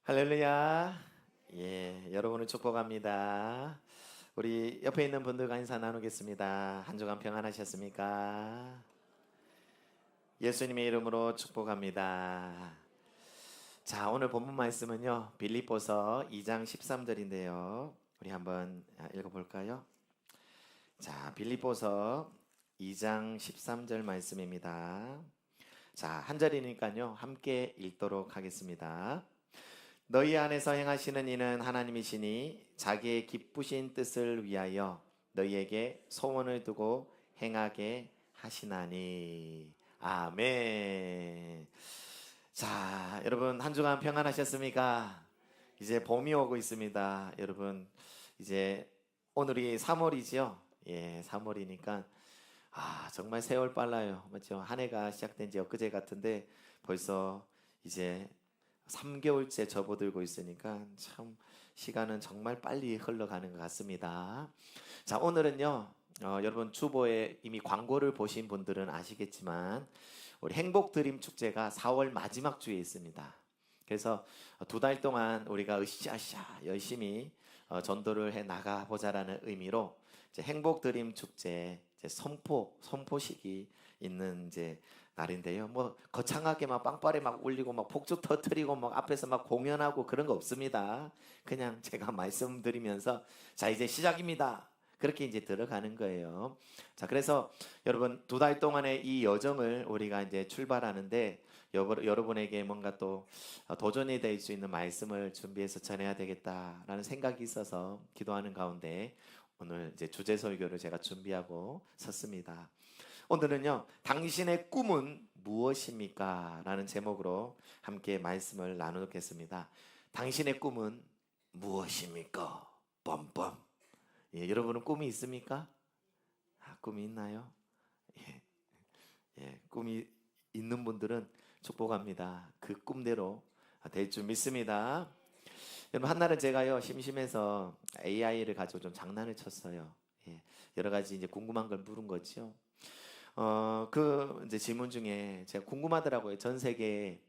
할렐루야. 예, 여러분을 축복합니다. 우리 옆에 있는 분들과 인사 나누겠습니다. 한 주간 평안하셨습니까? 예수님의 이름으로 축복합니다. 자, 오늘 본문 말씀은요, 빌립보서 2장 13절인데요. 우리 한번 읽어볼까요? 자, 빌립보서 2장 13절 말씀입니다. 자, 한 절이니까요, 함께 읽도록 하겠습니다. 너희 안에서 행하시는 이는 하나님이시니 자기의 기쁘신 뜻을 위하여 너희에게 소원을 두고 행하게 하시나니. 아멘. 자, 여러분 한 주간 평안하셨습니까? 이제 봄이 오고 있습니다. 여러분 이제 오늘이 3월이죠. 예, 3월이니까 정말 세월 빨라요. 맞죠? 한 해가 시작된 지 엊그제 같은데 벌써 이제 3개월째 접어들고 있으니까 참 시간은 정말 빨리 흘러가는 것 같습니다. 자, 오늘은요, 여러분 주보에 이미 광고를 보신 분들은 아시겠지만 우리 행복 드림 축제가 4월 마지막 주에 있습니다. 그래서 2달 동안 우리가 으쌰으쌰 열심히 전도를 해 나가 보자라는 의미로 이제 행복 드림 축제 이제 선포식이 있는 이제 날인데요. 뭐 거창하게 막 빵빠레 막 울리고 막 폭죽 터트리고 막 앞에서 막 공연하고 그런 거 없습니다. 그냥 제가 말씀드리면서 자 이제 시작입니다. 그렇게 이제 들어가는 거예요. 자, 그래서 여러분 2달 동안의 이 여정을 우리가 이제 출발하는데 여러분에게 뭔가 또 도전이 될 수 있는 말씀을 준비해서 전해야 되겠다라는 생각이 있어서 기도하는 가운데 오늘 이제 주제 설교를 제가 준비하고 섰습니다. 오늘은요, 당신의 꿈은 무엇입니까? 라는 제목으로 함께 말씀을 나누겠습니다. 당신의 꿈은 무엇입니까? 뻔뻔. 예, 여러분은 꿈이 있습니까? 꿈이 있나요? 예, 꿈이 있는 분들은 축복합니다. 그 꿈대로 될 줄 믿습니다. 여러분, 한날은 제가요, 심심해서 AI를 가지고 좀 장난을 쳤어요. 예, 여러 가지 이제 궁금한 걸 물은 거죠. 이제 질문 중에 제가 궁금하더라고요. 전 세계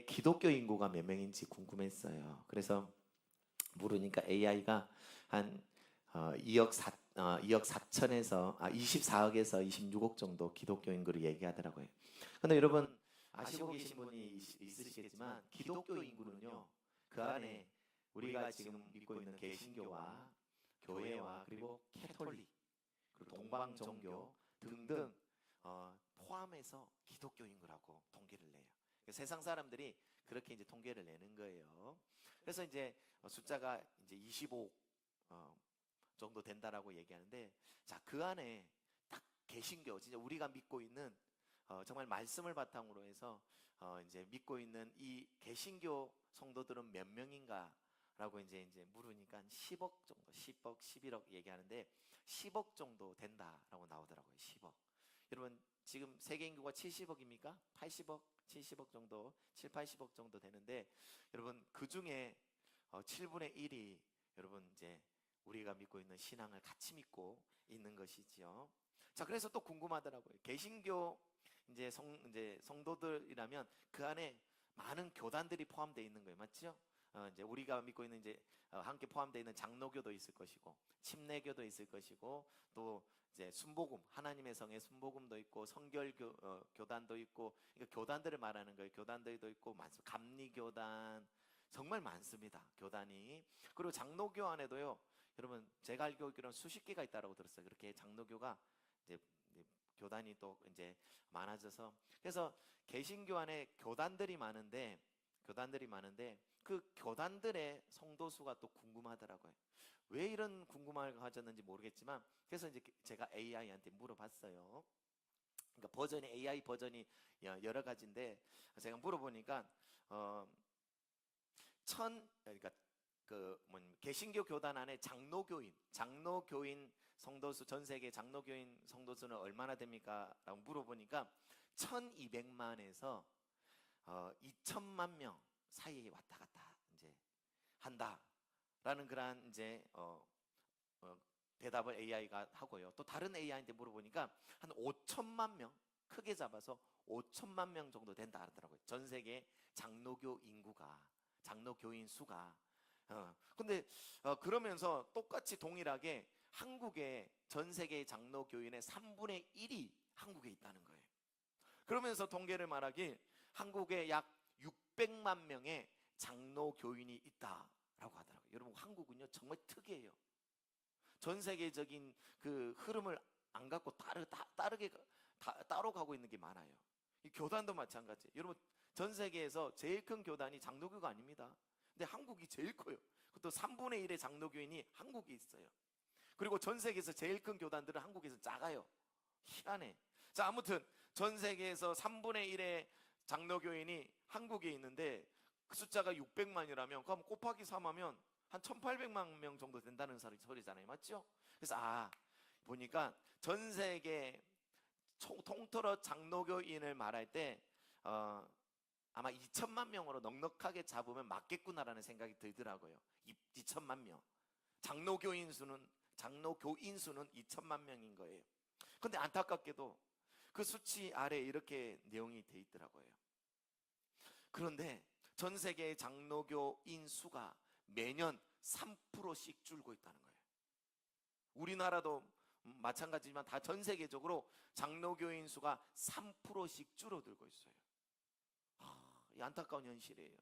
기독교 인구가 몇 명인지 궁금했어요. 그래서 물으니까 AI가 한 2억 4천에서 24억에서 26억 정도 기독교 인구를 얘기하더라고요. 근데 여러분 아시고 계신 분이 있으시겠지만 기독교 인구는요. 그 안에 우리가 지금 믿고 있는 개신교와 교회와 그리고 캐톨릭 그리고 동방종교 등등 포함해서 기독교 인구라고 통계를 내요. 세상 사람들이 그렇게 이제 통계를 내는 거예요. 그래서 이제 숫자가 이제 25 정도 된다라고 얘기하는데, 자, 그 안에 딱 개신교, 진짜 우리가 믿고 있는 정말 말씀을 바탕으로 해서 이제 믿고 있는 이 개신교 성도들은 몇 명인가? 라고 이제 물으니까 10억 정도, 10억, 11억 얘기하는데 10억 정도 된다라고 나오더라고요. 10억. 여러분 지금 세계 인구가 70억입니까? 80억, 70억 정도, 7, 80억 정도 되는데 여러분 그 중에 7분의 1이 여러분 이제 우리가 믿고 있는 신앙을 같이 믿고 있는 것이지요. 자, 그래서 또 궁금하더라고요. 개신교 이제 성도들이라면 그 안에 많은 교단들이 포함되어 있는 거예요. 맞죠? 이제 우리가 믿고 있는 이제 함께 포함되어 있는 장로교도 있을 것이고 침례교도 있을 것이고 또 이제 순복음 하나님의 성의 순복음도 있고 성결교 교단도 있고 그러니까 교단들을 말하는 거예요. 교단들도 있고 많습니다. 감리교단 정말 많습니다. 교단이. 그리고 장로교 안에도요. 여러분 제가 알고 있기로는 수십 개가 있다라고 들었어요. 그렇게 장로교가 이제 교단이 또 이제 많아져서 그래서 개신교 안에 교단들이 많은데 그 교단들의 성도 수가 또 궁금하더라고요. 왜 이런 궁금함을 가졌는지 모르겠지만 그래서 이제 제가 AI한테 물어봤어요. 그러니까 AI 버전이 여러 가지인데 제가 물어보니까 그러니까 개신교 교단 안에 장로교인 성도수 전 세계 장로교인 성도수는 얼마나 됩니까? 라고 물어보니까 1200만에서 2000만 명 사이에 왔다 갔다 이제 한다라는 그런 이제 대답을 AI가 하고요. 또 다른 AI한테 물어보니까 한 5천만 명 크게 잡아서 5천만 명 정도 된다 하더라고요. 전 세계 장로교 인구가 장로교인 수가. 근데 그러면서 똑같이 동일하게 한국의 전 세계의 장로교인의 3분의 1이 한국에 있다는 거예요. 그러면서 통계를 말하길 한국에 약 600만 명의 장로교인이 있다라고 하더라고요. 여러분, 한국은요 정말 특이해요. 전 세계적인 그 흐름을 안 갖고 따로 가고 있는 게 많아요. 이 교단도 마찬가지예요. 여러분, 전 세계에서 제일 큰 교단이 장로교가 아닙니다. 근데 한국이 제일 커요. 그것도 3분의 1의 장로교인이 한국에 있어요. 그리고 전 세계에서 제일 큰 교단들은 한국에서 작아요. 희한해. 자, 아무튼 전 세계에서 3분의 1의 장로교인이 한국에 있는데 그 숫자가 600만이라면 그럼 곱하기 3하면 한 1800만 명 정도 된다는 소리잖아요. 맞죠? 그래서 보니까 전 세계 통틀어 장로교인을 말할 때 아마 2천만 명으로 넉넉하게 잡으면 맞겠구나라는 생각이 들더라고요. 2천만 명. 장로교인 수는 2천만 명인 거예요. 근데 안타깝게도 그 수치 아래 이렇게 내용이 돼 있더라고요. 그런데 전 세계의 장로교인 수가 매년 3%씩 줄고 있다는 거예요. 우리나라도 마찬가지지만 다 전 세계적으로 장로교인 수가 3%씩 줄어들고 있어요. 이 안타까운 현실이에요.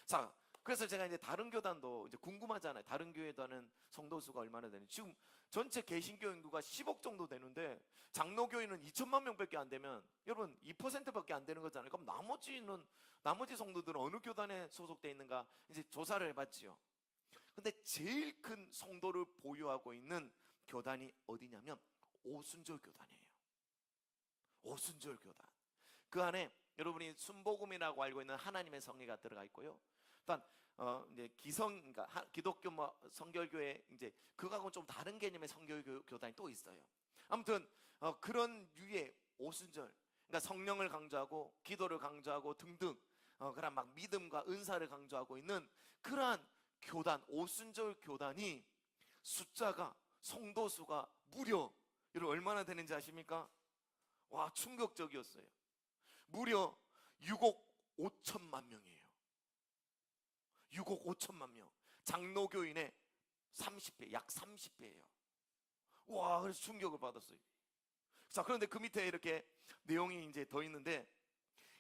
자, 그래서 제가 이제 다른 교단도 이제 궁금하잖아요. 다른 교회단은 성도 수가 얼마나 되는지. 지금 전체 개신교 인구가 10억 정도 되는데 장로교인은 2천만 명밖에 안 되면 여러분 2%밖에 안 되는 거잖아요. 그럼 나머지 성도들은 어느 교단에 소속되어 있는가 이제 조사를 해봤지요. 근데 제일 큰 성도를 보유하고 있는 교단이 어디냐면 오순절 교단이에요. 오순절 교단. 그 안에 여러분이 순복음이라고 알고 있는 하나님의 성리가 들어가 있고요. 또한 이제 그러니까 기독교 성결교회 이제 그거하고는 좀 다른 개념의 성결교단이 또 있어요. 아무튼 그런 유의 오순절, 그러니까 성령을 강조하고 기도를 강조하고 등등 그런 막 믿음과 은사를 강조하고 있는 그러한 교단, 오순절 교단이 숫자가 성도 수가 무려 여러분 얼마나 되는지 아십니까? 와, 충격적이었어요. 무려 6억 5천만 명이에요. 6억 5천만 명. 장로교인의 30배, 약 30배예요. 와, 그래서 충격을 받았어요. 자, 그런데 그 밑에 이렇게 내용이 이제 더 있는데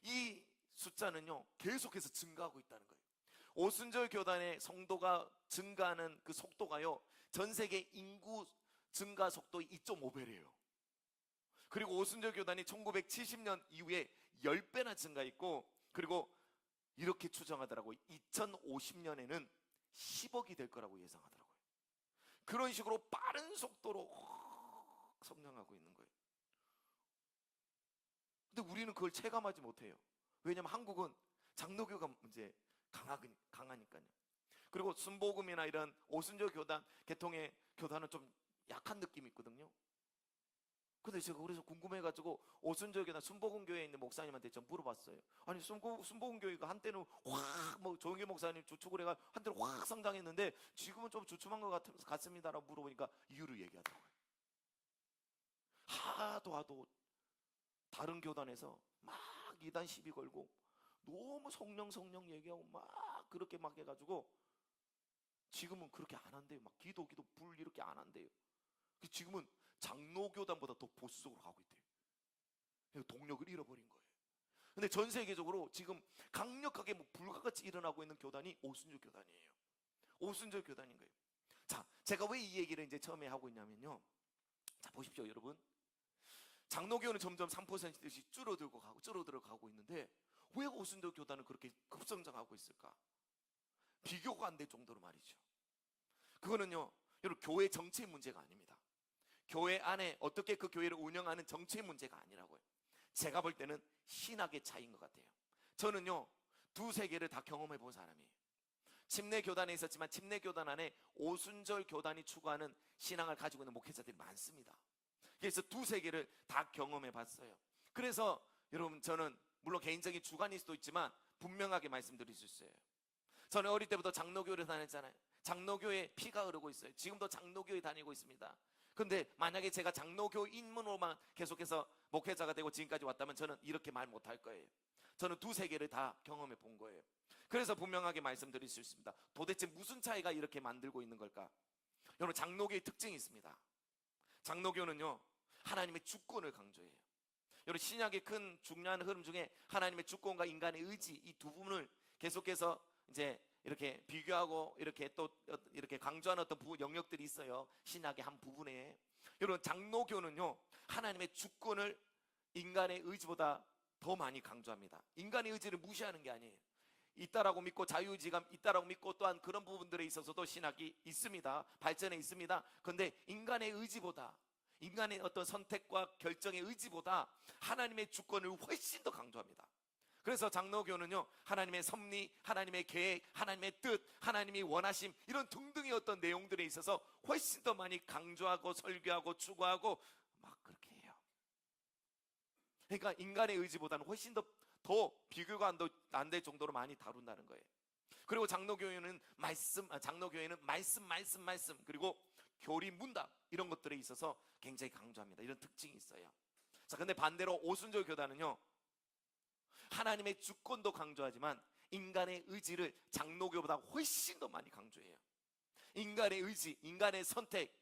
이 숫자는요 계속해서 증가하고 있다는 거예요. 오순절 교단의 성도가 증가하는 그 속도가요 전 세계 인구 증가 속도 2.5배래요. 그리고 오순절 교단이 1970년 이후에 10배나 증가했고, 그리고 이렇게 추정하더라고요. 2050년에는 10억이 될 거라고 예상하더라고요. 그런 식으로 빠른 속도로 성장하고 있는 거예요. 근데 우리는 그걸 체감하지 못해요. 왜냐하면 한국은 장로교가 이제 강하니까요. 그리고 순복음이나 이런 오순절 교단 계통의 교단은 좀 약한 느낌이 있거든요. 근데 제가 그래서 궁금해가지고 오순절 교단 순복음 교회에 있는 목사님한테 좀 물어봤어요. 아니 순복음 교회가 한때는 확 조영기 목사님 주축을 해가 한때는 확 성장했는데 지금은 좀 주춤한 것 같습니다라고 물어보니까 이유를 얘기하더라고요. 하도 다른 교단에서 막 이단 시비 걸고 너무 성령 얘기하고 막 그렇게 막 해가지고 지금은 그렇게 안 한대요. 막 기도 불 이렇게 안 한대요. 지금은 장로교단보다 더 보수적으로 가고 있대요. 동력을 잃어버린 거예요. 근데 전 세계적으로 지금 강력하게 불같이 일어나고 있는 교단이 오순절 교단이에요. 오순절 교단인 거예요. 자, 제가 왜 이 얘기를 이제 처음에 하고 있냐면요. 자, 보십시오, 여러분. 장로교는 점점 3%씩 줄어들어가고 있는데 왜 오순절 교단은 그렇게 급성장하고 있을까? 비교가 안 될 정도로 말이죠. 그거는요, 여러분, 교회 정치의 문제가 아닙니다. 교회 안에 어떻게 그 교회를 운영하는 정치의 문제가 아니라고요. 제가 볼 때는 신학의 차이인 것 같아요. 저는요, 두 세계를 다 경험해 본 사람이에요. 침례 교단에 있었지만 침례 교단 안에 오순절 교단이 추구하는 신앙을 가지고 있는 목회자들이 많습니다. 그래서 두 세계를 다 경험해 봤어요. 그래서 여러분, 저는 물론 개인적인 주관일 수도 있지만 분명하게 말씀드릴 수 있어요. 저는 어릴 때부터 장로교를 다녔잖아요. 장로교에 피가 흐르고 있어요. 지금도 장로교에 다니고 있습니다. 근데 만약에 제가 장로교 인문으로만 계속해서 목회자가 되고 지금까지 왔다면 저는 이렇게 말 못할 거예요. 저는 두 세계를 다 경험해 본 거예요. 그래서 분명하게 말씀드릴 수 있습니다. 도대체 무슨 차이가 이렇게 만들고 있는 걸까? 여러분, 장로교의 특징이 있습니다. 장로교는요, 하나님의 주권을 강조해요. 여러분, 신약의 큰 중요한 흐름 중에 하나님의 주권과 인간의 의지, 이 두 부분을 계속해서 이제 이렇게 비교하고 이렇게 또 이렇게 강조하는 어떤 영역들이 있어요. 신약의 한 부분에. 여러분, 장로교는요, 하나님의 주권을 인간의 의지보다 더 많이 강조합니다. 인간의 의지를 무시하는 게 아니에요. 있다라고 믿고, 자유의지가 있다라고 믿고, 또한 그런 부분들에 있어서도 신학이 있습니다. 발전해 있습니다. 그런데 인간의 의지보다, 인간의 어떤 선택과 결정의 의지보다 하나님의 주권을 훨씬 더 강조합니다. 그래서 장로교는요, 하나님의 섭리, 하나님의 계획, 하나님의 뜻, 하나님이 원하심, 이런 등등의 어떤 내용들에 있어서 훨씬 더 많이 강조하고 설교하고 추구하고 막 그렇게 해요. 그러니까 인간의 의지보다는 훨씬 더 비교가 안 될 정도로 많이 다룬다는 거예요. 그리고 장로교회는 말씀, 그리고 교리 문답, 이런 것들에 있어서 굉장히 강조합니다. 이런 특징이 있어요. 자, 근데 반대로 오순절 교단은요, 하나님의 주권도 강조하지만 인간의 의지를 장로교보다 훨씬 더 많이 강조해요. 인간의 의지, 인간의 선택,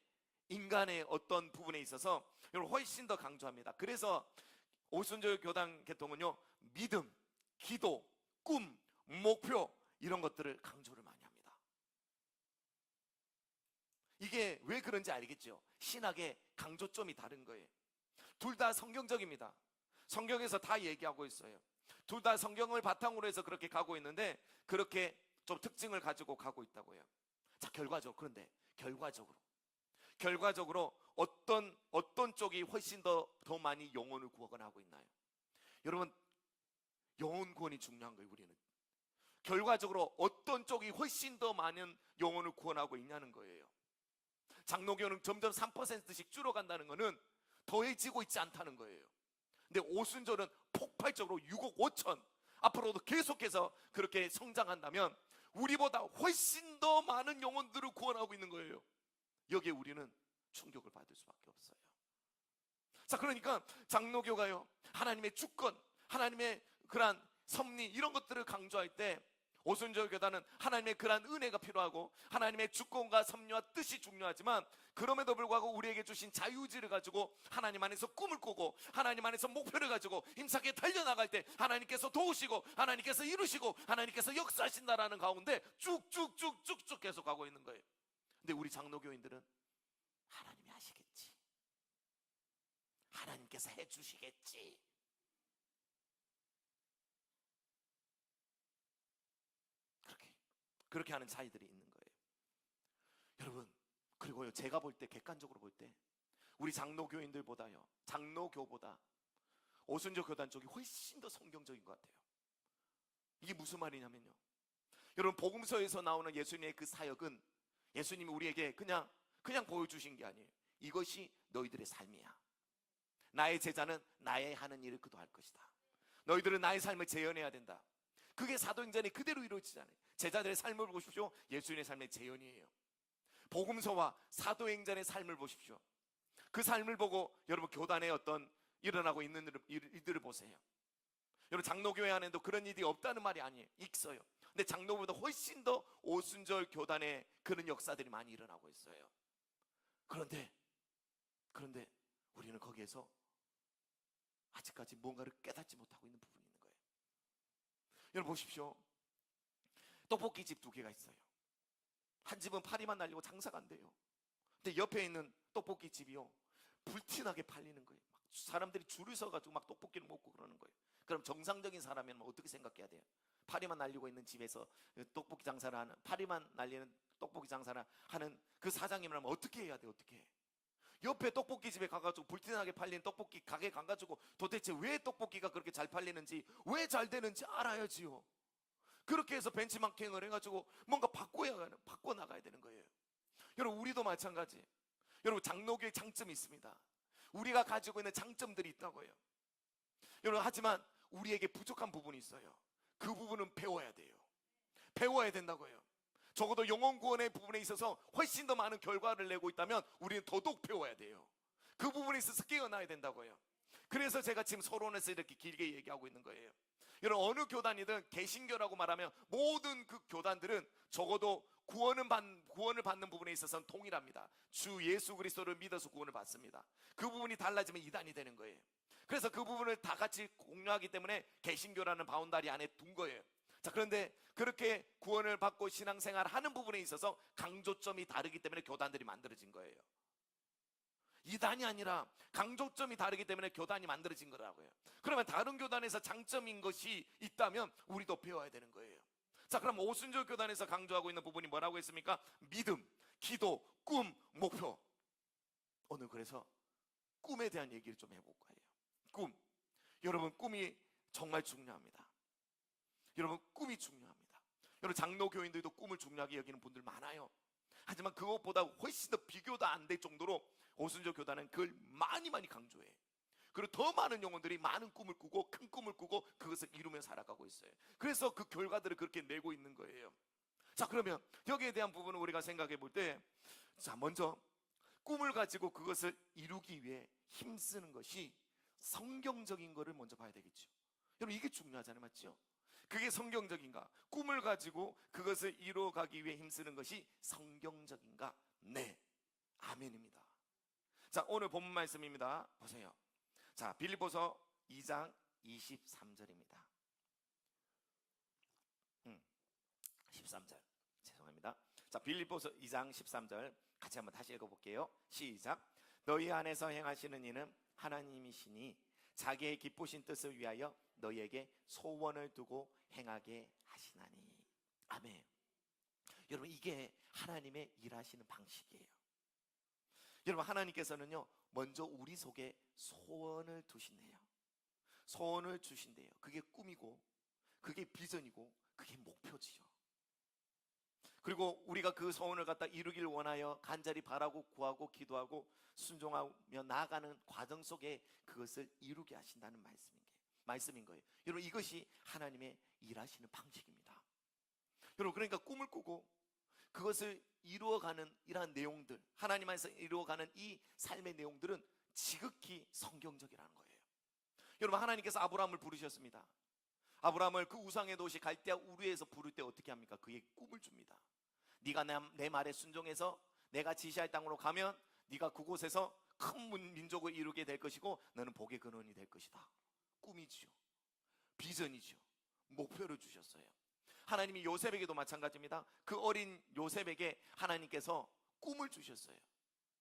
인간의 어떤 부분에 있어서 훨씬 더 강조합니다. 그래서 오순절 교단 계통은요, 믿음, 기도, 꿈, 목표, 이런 것들을 강조를 많이 합니다. 이게 왜 그런지 알겠죠? 신학의 강조점이 다른 거예요. 둘 다 성경적입니다. 성경에서 다 얘기하고 있어요. 둘 다 성경을 바탕으로 해서 그렇게 가고 있는데, 그렇게 좀 특징을 가지고 가고 있다고요. 자, 그런데 결과적으로 어떤 쪽이 훨씬 더 많이 영혼을 구원하고 있나요? 여러분, 영혼 구원이 중요한 거예요. 우리는 결과적으로 어떤 쪽이 훨씬 더 많은 영혼을 구원하고 있냐는 거예요. 장로교는 점점 3%씩 줄어간다는 것은 더해지고 있지 않다는 거예요. 근데 오순절은 폭발적으로 6억 5천, 앞으로도 계속해서 그렇게 성장한다면 우리보다 훨씬 더 많은 영혼들을 구원하고 있는 거예요. 여기에 우리는 충격을 받을 수밖에 없어요. 자, 그러니까 장로교가요, 하나님의 주권, 하나님의 그러한 섭리, 이런 것들을 강조할 때, 오순절 교단은 하나님의 그러한 은혜가 필요하고 하나님의 주권과 섭리와 뜻이 중요하지만, 그럼에도 불구하고 우리에게 주신 자유의지를 가지고 하나님 안에서 꿈을 꾸고 하나님 안에서 목표를 가지고 힘차게 달려나갈 때 하나님께서 도우시고 하나님께서 이루시고 하나님께서 역사하신다라는 가운데 쭉쭉쭉쭉쭉 계속 가고 있는 거예요. 근데 우리 장로교인들은 하나님이 하시겠지, 하나님께서 해주시겠지, 그렇게 하는 차이들이 있는 거예요. 여러분, 그리고요, 제가 볼 때, 객관적으로 볼 때 우리 장로교보다 오순절 교단 쪽이 훨씬 더 성경적인 것 같아요. 이게 무슨 말이냐면요, 여러분, 복음서에서 나오는 예수님의 그 사역은 예수님이 우리에게 그냥 보여주신 게 아니에요. 이것이 너희들의 삶이야. 나의 제자는 나의 하는 일을 그도 할 것이다. 너희들은 나의 삶을 재현해야 된다. 그게 사도행전에 그대로 이루어지잖아요. 제자들의 삶을 보십시오. 예수님의 삶의 재현이에요. 복음서와 사도행전의 삶을 보십시오. 그 삶을 보고 여러분, 교단에 어떤 일어나고 있는 일들을 보세요. 여러분, 장로교회 안에도 그런 일이 없다는 말이 아니에요. 있어요. 근데 장로보다 훨씬 더 오순절 교단에 그런 역사들이 많이 일어나고 있어요. 그런데 우리는 거기에서 아직까지 뭔가를 깨닫지 못하고 있는 부분이 있는 거예요. 여러분 보십시오. 떡볶이집 두 개가 있어요. 한 집은 파리만 날리고 장사가 안 돼요. 근데 옆에 있는 떡볶이집이요, 불티나게 팔리는 거예요. 막 사람들이 줄을 서가지고 막 떡볶이를 먹고 그러는 거예요. 그럼 정상적인 사람이면 어떻게 생각해야 돼요? 파리만 날리고 있는 집에서 떡볶이 장사를 하는, 파리만 날리는 떡볶이 장사를 하는 그 사장님이라면 어떻게 해야 돼요? 어떻게 해? 옆에 떡볶이집에 가가지고 불티나게 팔리는 떡볶이 가게 가가지고 도대체 왜 떡볶이가 그렇게 잘 팔리는지, 왜 잘 되는지 알아야지요. 그렇게 해서 벤치마킹을 해가지고 뭔가 바꿔 나가야 되는 거예요. 여러분, 우리도 마찬가지. 여러분, 장로교의 장점이 있습니다. 우리가 가지고 있는 장점들이 있다고요. 여러분, 하지만 우리에게 부족한 부분이 있어요. 그 부분은 배워야 돼요. 배워야 된다고요. 적어도 영혼 구원의 부분에 있어서 훨씬 더 많은 결과를 내고 있다면 우리는 더더욱 배워야 돼요. 그 부분에 있어서 깨어나야 된다고요. 그래서 제가 지금 서론에서 이렇게 길게 얘기하고 있는 거예요. 여러분 어느 교단이든 개신교라고 말하면 모든 그 교단들은 적어도 구원을 받는 부분에 있어서는 동일합니다. 주 예수 그리스도를 믿어서 구원을 받습니다. 그 부분이 달라지면 이단이 되는 거예요. 그래서 그 부분을 다 같이 공유하기 때문에 개신교라는 바운다리 안에 둔 거예요. 자, 그런데 그렇게 구원을 받고 신앙생활 하는 부분에 있어서 강조점이 다르기 때문에 교단들이 만들어진 거예요. 이단이 아니라 강조점이 다르기 때문에 교단이 만들어진 거라고요. 그러면 다른 교단에서 장점인 것이 있다면 우리도 배워야 되는 거예요. 자, 그럼 오순절 교단에서 강조하고 있는 부분이 뭐라고 했습니까? 믿음, 기도, 꿈, 목표. 오늘 그래서 꿈에 대한 얘기를 좀 해볼 거예요. 꿈. 여러분, 꿈이 정말 중요합니다. 여러분, 꿈이 중요합니다. 여러분, 장로 교인들도 꿈을 중요하게 여기는 분들 많아요. 하지만 그것보다 훨씬 더 비교도 안 될 정도로 오순절 교단은 그걸 많이 강조해. 그리고 더 많은 영혼들이 많은 꿈을 꾸고 큰 꿈을 꾸고 그것을 이루며 살아가고 있어요. 그래서 그 결과들을 그렇게 내고 있는 거예요. 자, 그러면 여기에 대한 부분을 우리가 생각해 볼 때, 자, 먼저 꿈을 가지고 그것을 이루기 위해 힘쓰는 것이 성경적인 거를 먼저 봐야 되겠죠. 여러분, 이게 중요하잖아요, 맞죠? 그게 성경적인가? 꿈을 가지고 그것을 이루어가기 위해 힘쓰는 것이 성경적인가? 네, 아멘입니다. 자, 오늘 본문 말씀입니다. 보세요. 자, 빌립보서 2장 23절입니다. 13절 죄송합니다. 자, 빌립보서 2장 13절 같이 한번 다시 읽어볼게요. 시작. 너희 안에서 행하시는 이는 하나님이시니 자기의 기쁘신 뜻을 위하여 너희에게 소원을 두고 행하게 하시나니. 아멘. 여러분, 이게 하나님의 일하시는 방식이에요. 여러분, 하나님께서는요 먼저 우리 속에 소원을 두신대요. 소원을 주신대요. 그게 꿈이고 그게 비전이고 그게 목표지요. 그리고 우리가 그 소원을 갖다 이루길 원하여 간절히 바라고 구하고 기도하고 순종하며 나아가는 과정 속에 그것을 이루게 하신다는 말씀인 거예요. 여러분, 이것이 하나님의 일하시는 방식입니다. 여러분, 그러니까 꿈을 꾸고 그것을 이루어가는 이러한 내용들, 하나님 안에서 이루어가는 이 삶의 내용들은 지극히 성경적이라는 거예요. 여러분, 하나님께서 아브라함을 부르셨습니다. 아브라함을 그 우상의 도시 갈대아 우르에서 부를 때 어떻게 합니까? 그에게 꿈을 줍니다. 네가 내 말에 순종해서 내가 지시할 땅으로 가면 네가 그곳에서 큰 민족을 이루게 될 것이고 너는 복의 근원이 될 것이다. 꿈이지요. 비전이지요. 목표를 주셨어요. 하나님이 요셉에게도 마찬가지입니다. 그 어린 요셉에게 하나님께서 꿈을 주셨어요.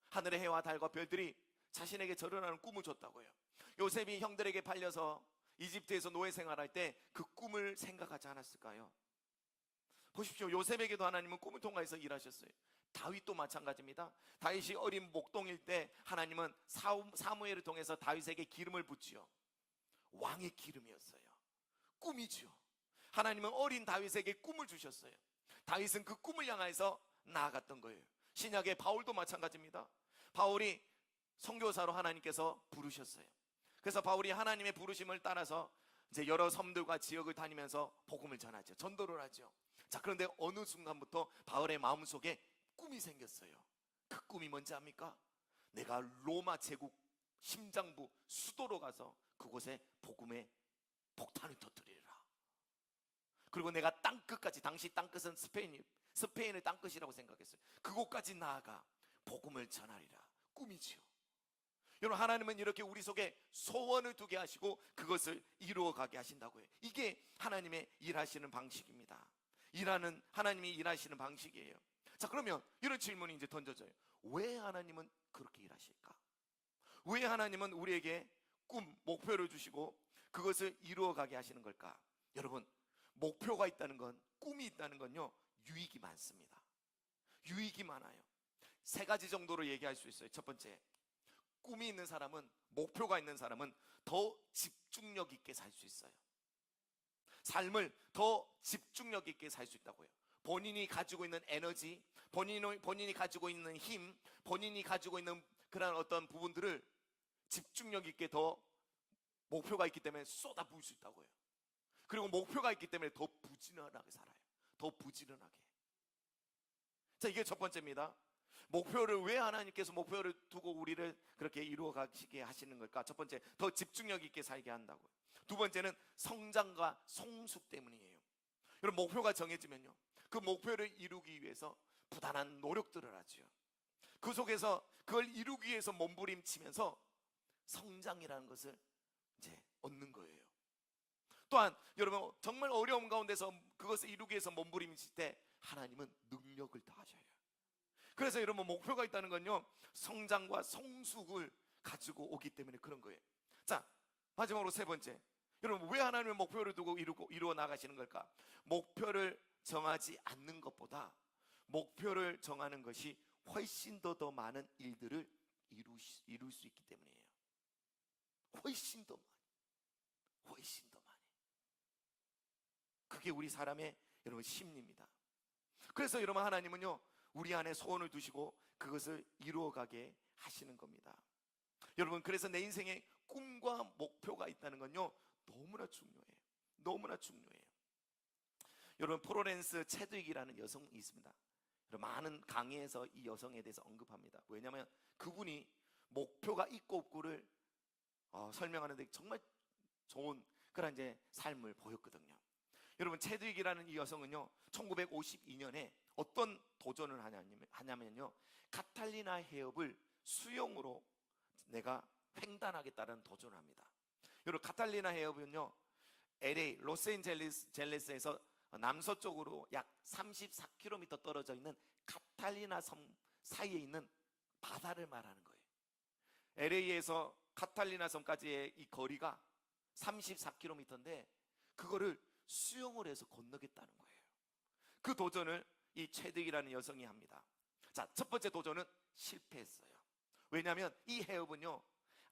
하늘의 해와 달과 별들이 자신에게 절연하는 꿈을 줬다고요. 요셉이 형들에게 팔려서 이집트에서 노예 생활할 때 그 꿈을 생각하지 않았을까요? 보십시오. 요셉에게도 하나님은 꿈을 통해서 일하셨어요. 다윗도 마찬가지입니다. 다윗이 어린 목동일 때 하나님은 사무엘을 통해서 다윗에게 기름을 붓지요. 왕의 기름이었어요. 꿈이지요. 하나님은 어린 다윗에게 꿈을 주셨어요. 다윗은 그 꿈을 향해서 나아갔던 거예요. 신약의 바울도 마찬가지입니다. 바울이 선교사로 하나님께서 부르셨어요. 그래서 바울이 하나님의 부르심을 따라서 이제 여러 섬들과 지역을 다니면서 복음을 전하죠. 전도를 하죠. 자, 그런데 어느 순간부터 바울의 마음속에 꿈이 생겼어요. 그 꿈이 뭔지 압니까? 내가 로마 제국 심장부 수도로 가서 그곳에 복음의 폭탄을 터뜨리라. 그리고 내가 땅끝까지, 당시 땅끝은 스페인의 땅끝이라고 생각했어요. 그곳까지 나아가 복음을 전하리라. 꿈이지요. 여러분, 하나님은 이렇게 우리 속에 소원을 두게 하시고 그것을 이루어가게 하신다고 해요. 이게 하나님의 일하시는 방식입니다. 하나님이 일하시는 방식이에요. 자, 그러면 이런 질문이 이제 던져져요. 왜 하나님은 그렇게 일하실까? 왜 하나님은 우리에게 꿈, 목표를 주시고 그것을 이루어가게 하시는 걸까? 여러분, 목표가 있다는 건, 꿈이 있다는 건요 유익이 많습니다. 유익이 많아요. 세 가지 정도로 얘기할 수 있어요. 첫 번째, 꿈이 있는 사람은, 목표가 있는 사람은 더 집중력 있게 살 수 있어요. 삶을 더 집중력 있게 살 수 있다고요. 본인이 가지고 있는 에너지, 본인이 가지고 있는 힘, 본인이 가지고 있는 그런 어떤 부분들을 집중력 있게 더 목표가 있기 때문에 쏟아부을 수 있다고요. 그리고 목표가 있기 때문에 더 부지런하게 살아요. 더 부지런하게. 자, 이게 첫 번째입니다. 목표를, 왜 하나님께서 목표를 두고 우리를 그렇게 이루어 가시게 하시는 걸까? 첫 번째, 더 집중력 있게 살게 한다고요. 두 번째는 성장과 성숙 때문이에요. 여러분, 목표가 정해지면요, 그 목표를 이루기 위해서 부단한 노력들을 하죠. 그 속에서 그걸 이루기 위해서 몸부림치면서 성장이라는 것을 이제 얻는 거예요. 또한 여러분, 정말 어려움 가운데서 그것을 이루기 위해서 몸부림칠 때 하나님은 능력을 더하셔요. 그래서 여러분, 목표가 있다는 건요, 성장과 성숙을 가지고 오기 때문에 그런 거예요. 자, 마지막으로 세 번째, 여러분, 왜 하나님의 목표를 두고 이루어 나가시는 걸까? 목표를 정하지 않는 것보다 목표를 정하는 것이 훨씬 더 많은 일들을 이룰 수 있기 때문이에요. 훨씬 더 많이, 훨씬 더 많이. 그게 우리 사람의 여러분 심리입니다. 그래서 여러분, 하나님은요, 우리 안에 소원을 두시고 그것을 이루어가게 하시는 겁니다. 여러분, 그래서 내 인생에 꿈과 목표가 있다는 건요, 너무나 중요해요. 너무나 중요해요. 여러분, 프로렌스 체드윅이라는 여성이 있습니다. 많은 강의에서 이 여성에 대해서 언급합니다. 왜냐하면 그분이 목표가 있고 없고를 설명하는데 정말 좋은 그런 이제 삶을 보였거든요. 여러분, 체드윅이라는 이 여성은요, 1952년에 어떤 도전을 하냐면요, 카탈리나 해협을 수영으로 내가 횡단하겠다는 도전을 합니다. 여러분, 카탈리나 해협은요, LA 로스앤젤레스에서 남서쪽으로 약 34km 떨어져 있는 카탈리나 섬 사이에 있는 바다를 말하는 거예요. LA에서 카탈리나 섬까지의 이 거리가 34km인데 그거를 수영을 해서 건너겠다는 거예요. 그 도전을 이 체드윅이라는 여성이 합니다. 자, 첫 번째 도전은 실패했어요. 왜냐하면 이 해협은요,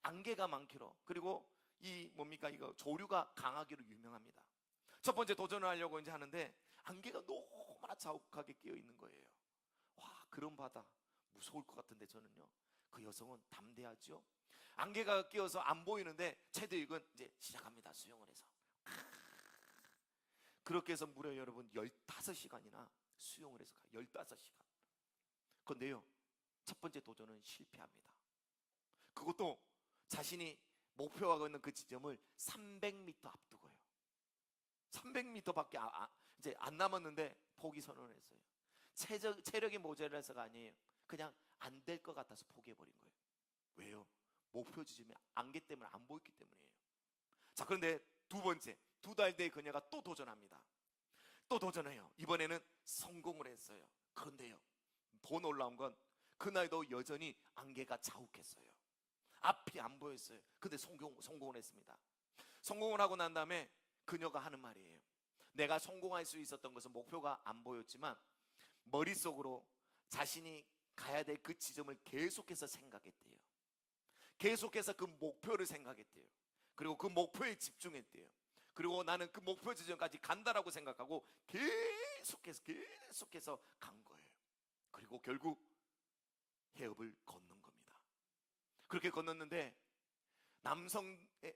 안개가 많기로, 그리고 이거 조류가 강하기로 유명합니다. 첫 번째 도전을 하려고 이제 하는데 안개가 너무나 자욱하게 끼어 있는 거예요. 와, 그런 바다 무서울 것 같은데 저는요, 그 여성은 담대하죠. 안개가 끼어서 안 보이는데 체드윅은 이제 시작합니다. 수영을 해서. 그렇게 해서 무려 여러분 15시간이나 수영을 해서 가요. 15시간. 그런데요, 첫 번째 도전은 실패합니다. 그것도 자신이 목표하고 있는 그 지점을 300m 앞두고요. 300m밖에 이제 안 남았는데 포기 선언을 했어요. 체력이 모자라서가 아니에요. 그냥 안 될 것 같아서 포기해버린 거예요. 왜요? 목표 지점이 안개 때문에 안 보였기 때문이에요. 자, 그런데 두 번째, 2달 뒤에 그녀가 또 도전합니다. 또 도전해요. 이번에는 성공을 했어요. 그런데요, 더 놀라운 건 그날도 여전히 안개가 자욱했어요. 앞이 안 보였어요. 근데 성공을 했습니다. 성공을 하고 난 다음에 그녀가 하는 말이에요. 내가 성공할 수 있었던 것은 목표가 안 보였지만 머릿속으로 자신이 가야 될 그 지점을 계속해서 생각했대요. 계속해서 그 목표를 생각했대요. 그리고 그 목표에 집중했대요. 그리고 나는 그 목표 지점까지 간다라고 생각하고 계속해서 간 거예요. 그리고 결국 해협을 건넌 겁니다. 그렇게 건넜는데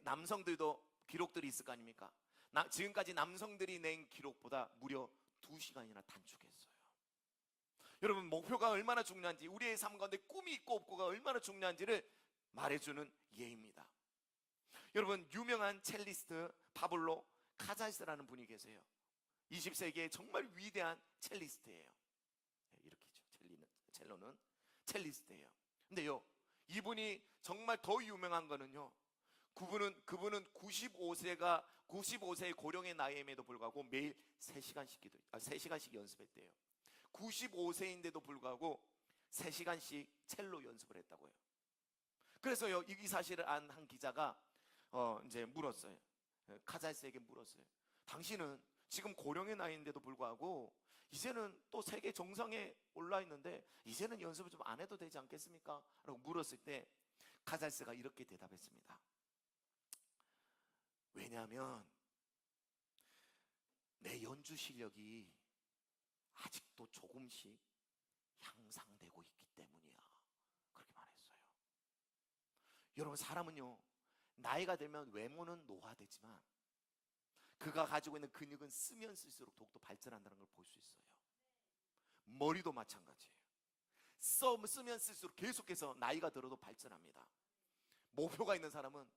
남성들도 기록들이 있을 거 아닙니까? 지금까지 남성들이 낸 기록보다 무려 2시간이나 단축했어요. 여러분, 목표가 얼마나 중요한지, 우리의 삶 가운데 꿈이 있고 없고가 얼마나 중요한지를 말해주는 예입니다. 여러분, 유명한 첼리스트 파블로 카잘스라는 분이 계세요. 20세기의 정말 위대한 첼리스트예요. 이렇게죠. 첼로는 첼리스트예요. 근데요, 이분이 정말 더 유명한 거는요, 그분은 95세의 고령의 나이임에도 불구하고 매일 3시간씩 연습했대요. 95세인데도 불구하고 3시간씩 첼로 연습을 했다고요. 그래서요, 이 사실을 안 한 기자가 이제 물었어요. 카잘스에게 물었어요. 당신은 지금 고령의 나이인데도 불구하고 이제는 또 세계 정상에 올라 있는데 이제는 연습을 좀 안 해도 되지 않겠습니까? 라고 물었을 때 카잘스가 이렇게 대답했습니다. 왜냐하면 내 연주 실력이 아직도 조금씩 향상되고 있기 때문이야. 그렇게 말했어요. 여러분, 사람은요, 나이가 들면 외모는 노화되지만 그가 가지고 있는 근육은 쓰면 쓸수록 더욱더 발전한다는 걸 볼 수 있어요. 머리도 마찬가지예요. 쓰면 쓸수록 계속해서 나이가 들어도 발전합니다. 목표가 있는 사람은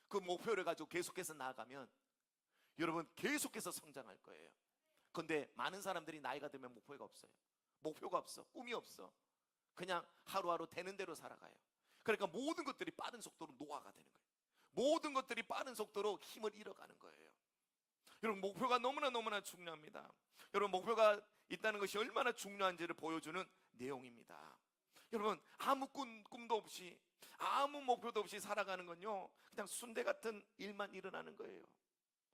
그 목표를 가지고 계속해서 나아가면 여러분 계속해서 성장할 거예요. 근데 많은 사람들이 나이가 들면 목표가 없어요. 목표가 없어. 꿈이 없어. 그냥 하루하루 되는 대로 살아가요. 그러니까 모든 것들이 빠른 속도로 노화가 되는 거예요. 모든 것들이 빠른 속도로 힘을 잃어가는 거예요. 여러분, 목표가 너무나 중요합니다. 여러분, 목표가 있다는 것이 얼마나 중요한지를 보여주는 내용입니다. 여러분, 아무 꿈도 없이 아무 목표도 없이 살아가는 건요, 그냥 순대 같은 일만 일어나는 거예요.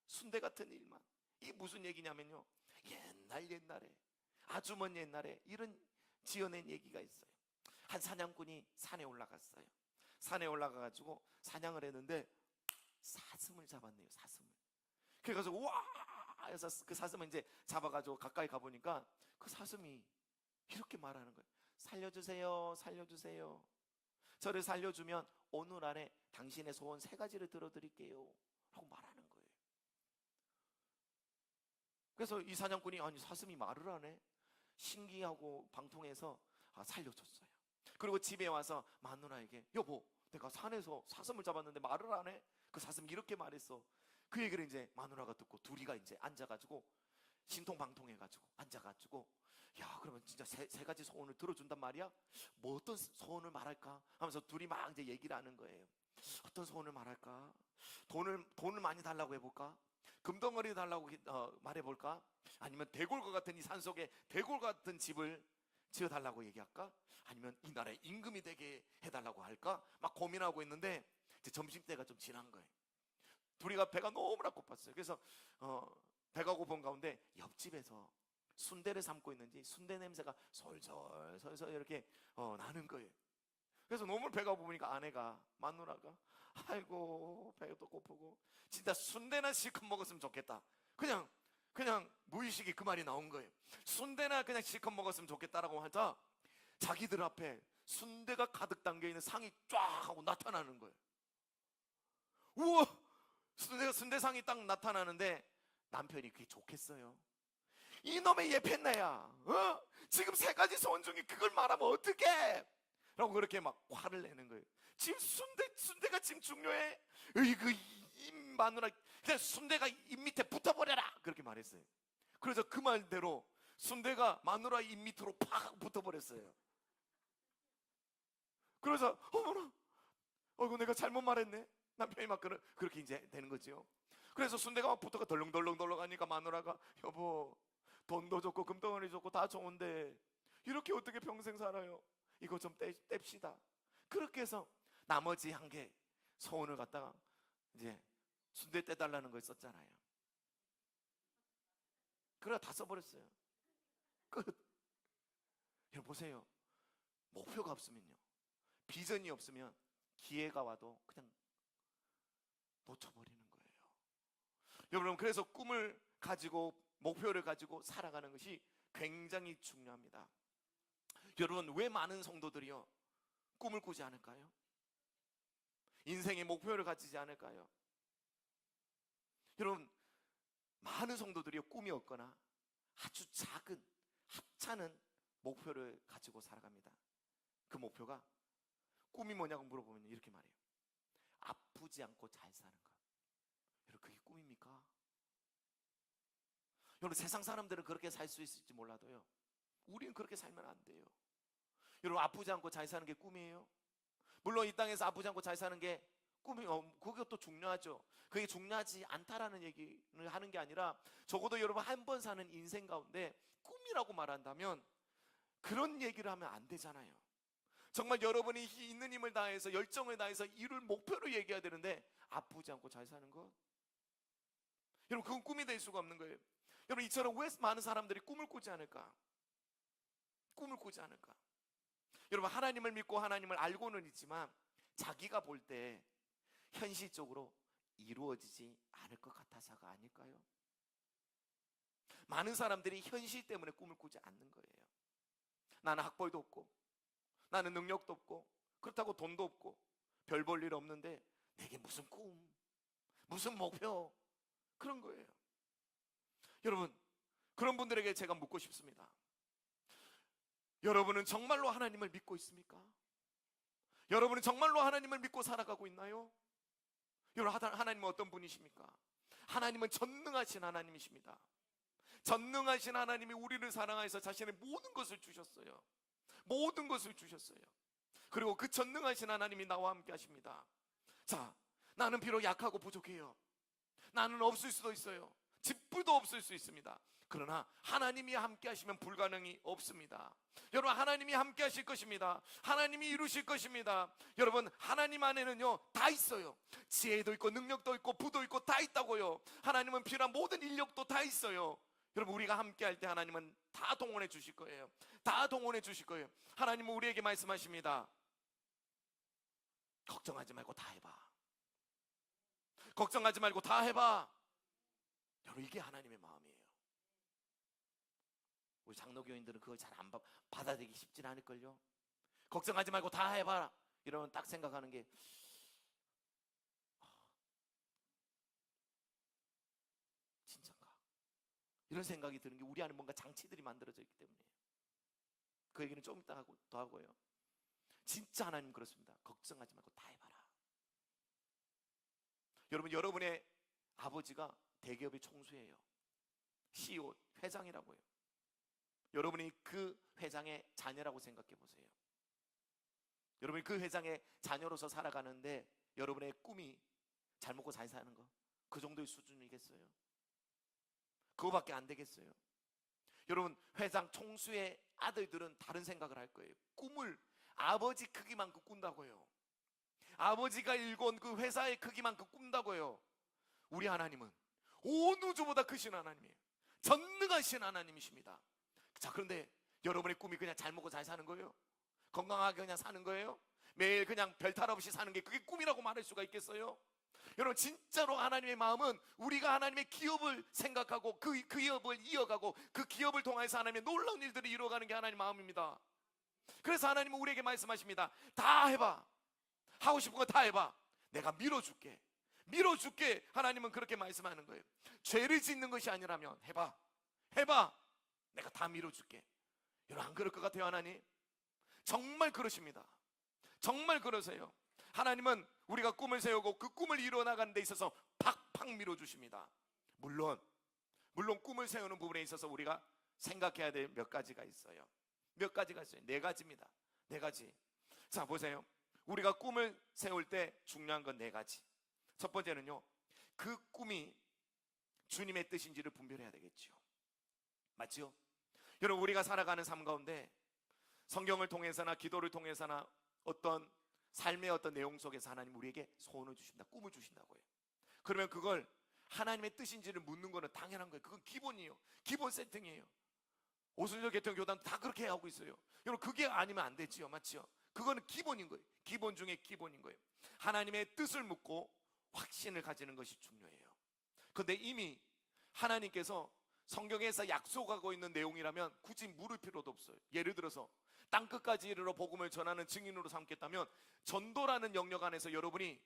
순대 같은 일만. 이게 무슨 얘기냐면요, 옛날에 아주 먼 옛날에 이런 지어낸 얘기가 있어요. 한 사냥꾼이 산에 올라갔어요. 산에 올라가가지고 사냥을 했는데 사슴을 잡았네요. 사슴을. 그래가지고 와 해서 그 사슴을 이제 잡아가지고 가까이 가보니까 그 사슴이 이렇게 말하는 거예요. 살려주세요, 살려주세요. 저를 살려주면 오늘 안에 당신의 소원 3가지를 들어드릴게요 라고 말하는 거예요. 그래서 이 사냥꾼이 아니 사슴이 말을 하네, 신기하고 방통해서 살려줬어요. 그리고 집에 와서 마누라에게 여보, 내가 산에서 사슴을 잡았는데 말을 하네. 그 사슴이 이렇게 말했어. 그 얘기를 이제 마누라가 듣고 둘이가 이제 앉아가지고 신통방통해가지고 앉아가지고 야 그러면 진짜 세 가지 소원을 들어준단 말이야? 뭐 어떤 소원을 말할까? 하면서 둘이 막 이제 얘기를 하는 거예요. 어떤 소원을 말할까? 돈을 많이 달라고 해볼까? 금덩어리 달라고 말해볼까? 아니면 대골과 같은 이 산속에 대골 같은 집을 지어달라고 얘기할까? 아니면 이 나라에 임금이 되게 해달라고 할까? 막 고민하고 있는데 이제 점심때가 좀 지난 거예요. 둘이가 배가 너무나 고팠어요. 그래서 배가 고픈 가운데 옆집에서 순대를 삶고 있는지 순대 냄새가 솔솔 이렇게 나는 거예요. 그래서 너무 배가 고프니까 아내가, 마누라가 아이고 배도 고프고 진짜 순대나 실컷 먹었으면 좋겠다. 그냥 무의식이 그 말이 나온 거예요. 순대나 그냥 실컷 먹었으면 좋겠다라고 하자 자기들 앞에 순대가 가득 담겨있는 상이 쫙 하고 나타나는 거예요. 우와, 순대상이 딱 나타나는데 남편이 그게 좋겠어요? 이놈의 예편나야, 지금 3가지 소원 중에 그걸 말하면 어떡해? 라고 그렇게 막 화를 내는 거예요. 지금 순대가 지금 중요해? 그 입 마누라 그냥 순대가 입 밑에 붙어버려라 그렇게 말했어요. 그래서 그 말대로 순대가 마누라 입 밑으로 팍 붙어버렸어요. 그래서 어머나, 이거 내가 잘못 말했네. 남편이 막 그렇게 이제 되는 거죠. 그래서 순대가 막 붙어가 덜렁덜렁 하니까 마누라가 여보, 돈도 좋고 금덩어리 좋고 다 좋은데 이렇게 어떻게 평생 살아요? 이거 좀 뗍시다. 그렇게 해서 나머지 한 개 소원을 갖다가 이제 순대 떼달라는 걸 썼잖아요. 그래 다 써버렸어요. 끝. 여러분 보세요. 목표가 없으면요, 비전이 없으면 기회가 와도 그냥 놓쳐버리는 거예요. 여러분, 그래서 꿈을 가지고 목표를 가지고 살아가는 것이 굉장히 중요합니다. 여러분, 왜 많은 성도들이요 꿈을 꾸지 않을까요? 인생의 목표를 가지지 않을까요? 여러분, 많은 성도들이요 꿈이 없거나 아주 작은 하찮은 목표를 가지고 살아갑니다. 그 목표가 꿈이 뭐냐고 물어보면 이렇게 말해요. 아프지 않고 잘 사는 것. 여러분, 그게 꿈입니까? 여러분, 세상 사람들은 그렇게 살 수 있을지 몰라도요 우리는 그렇게 살면 안 돼요. 여러분, 아프지 않고 잘 사는 게 꿈이에요? 물론 이 땅에서 아프지 않고 잘 사는 게 꿈이 그것도 중요하죠. 그게 중요하지 않다라는 얘기를 하는 게 아니라 적어도 여러분 한 번 사는 인생 가운데 꿈이라고 말한다면 그런 얘기를 하면 안 되잖아요. 정말 여러분이 있는 힘을 다해서 열정을 다해서 이룰 목표를 얘기해야 되는데 아프지 않고 잘 사는 것, 여러분 그건 꿈이 될 수가 없는 거예요. 여러분, 이처럼 왜 많은 사람들이 꿈을 꾸지 않을까? 꿈을 꾸지 않을까? 여러분, 하나님을 믿고 하나님을 알고는 있지만 자기가 볼 때 현실적으로 이루어지지 않을 것 같아서가 아닐까요? 많은 사람들이 현실 때문에 꿈을 꾸지 않는 거예요. 나는 학벌도 없고 나는 능력도 없고 그렇다고 돈도 없고 별 볼 일 없는데 내게 무슨 꿈, 무슨 목표, 그런 거예요. 여러분, 그런 분들에게 제가 묻고 싶습니다. 여러분은 정말로 하나님을 믿고 있습니까? 여러분은 정말로 하나님을 믿고 살아가고 있나요? 여러분, 하나님은 어떤 분이십니까? 하나님은 전능하신 하나님이십니다. 전능하신 하나님이 우리를 사랑하여서 자신의 모든 것을 주셨어요. 모든 것을 주셨어요. 그리고 그 전능하신 하나님이 나와 함께 하십니다. 자, 나는 비록 약하고 부족해요. 나는 없을 수도 있어요. 직분도 없을 수 있습니다. 그러나 하나님이 함께 하시면 불가능이 없습니다. 여러분, 하나님이 함께 하실 것입니다. 하나님이 이루실 것입니다. 여러분, 하나님 안에는요 다 있어요. 지혜도 있고 능력도 있고 부도 있고 다 있다고요. 하나님은 필요한 모든 인력도 다 있어요. 여러분, 우리가 함께 할 때 하나님은 다 동원해 주실 거예요. 다 동원해 주실 거예요. 하나님은 우리에게 말씀하십니다. 걱정하지 말고 다 해봐. 걱정하지 말고 다 해봐. 여러분, 이게 하나님의 마음이에요. 우리 장로교인들은 그걸 잘 안 받아들이기 쉽진 않을걸요. 걱정하지 말고 다 해봐라 이러면 딱 생각하는 게 진짠가? 이런 생각이 드는 게 우리 안에 뭔가 장치들이 만들어져 있기 때문이에요. 그 얘기는 좀 이따 더 하고요. 진짜 하나님 그렇습니다. 걱정하지 말고 다 해봐라. 여러분, 여러분의 아버지가 대기업의 총수예요. CEO, 회장이라고 해요. 여러분이 그 회장의 자녀라고 생각해 보세요. 여러분이 그 회장의 자녀로서 살아가는데 여러분의 꿈이 잘 먹고 잘 사는 거, 그 정도의 수준이겠어요? 그거밖에 안 되겠어요? 여러분, 회장 총수의 아들들은 다른 생각을 할 거예요. 꿈을 아버지 크기만큼 꾼다고요. 아버지가 일궈온 그 회사의 크기만큼 꾼다고요. 우리 하나님은 온 우주보다 크신 하나님이에요. 전능하신 하나님이십니다. 자, 그런데 여러분의 꿈이 그냥 잘 먹고 잘 사는 거예요? 건강하게 그냥 사는 거예요? 매일 그냥 별탈 없이 사는 게 그게 꿈이라고 말할 수가 있겠어요? 여러분, 진짜로 하나님의 마음은 우리가 하나님의 기업을 생각하고 그 기업을 이어가고 그 기업을 통해서 하나님의 놀라운 일들을 이루어가는 게 하나님의 마음입니다. 그래서 하나님은 우리에게 말씀하십니다. 다 해봐. 하고 싶은 거 다 해봐. 내가 밀어줄게. 밀어줄게. 하나님은 그렇게 말씀하는 거예요. 죄를 짓는 것이 아니라면 해봐. 해봐. 내가 다 밀어줄게. 여러분, 안 그럴 것 같아요? 하나님 정말 그러십니다. 정말 그러세요. 하나님은 우리가 꿈을 세우고 그 꿈을 이루어나가는 데 있어서 팍팍 밀어주십니다. 물론 꿈을 세우는 부분에 있어서 우리가 생각해야 될 몇 가지가 있어요. 몇 가지가 있어요. 네 가지입니다. 네 가지. 자, 보세요. 우리가 꿈을 세울 때 중요한 건 네 가지. 첫 번째는요, 그 꿈이 주님의 뜻인지를 분별해야 되겠죠. 맞죠? 여러분, 우리가 살아가는 삶 가운데 성경을 통해서나 기도를 통해서나 어떤 삶의 어떤 내용 속에서 하나님 우리에게 소원을 주신다, 꿈을 주신다고요. 그러면 그걸 하나님의 뜻인지를 묻는 거는 당연한 거예요. 그건 기본이에요. 기본 세팅이에요. 오순절 개통 교단도 다 그렇게 하고 있어요. 여러분, 그게 아니면 안 되지요. 맞죠? 그거는 기본인 거예요. 기본 중에 기본인 거예요. 하나님의 뜻을 묻고 확신을 가지는 것이 중요해요. 그런데 이미 하나님께서 성경에서 약속하고 있는 내용이라면 굳이 물을 필요도 없어요. 예를 들어서 땅끝까지 이르러 복음을 전하는 증인으로 삼겠다면 전도라는 영역 안에서 여러분이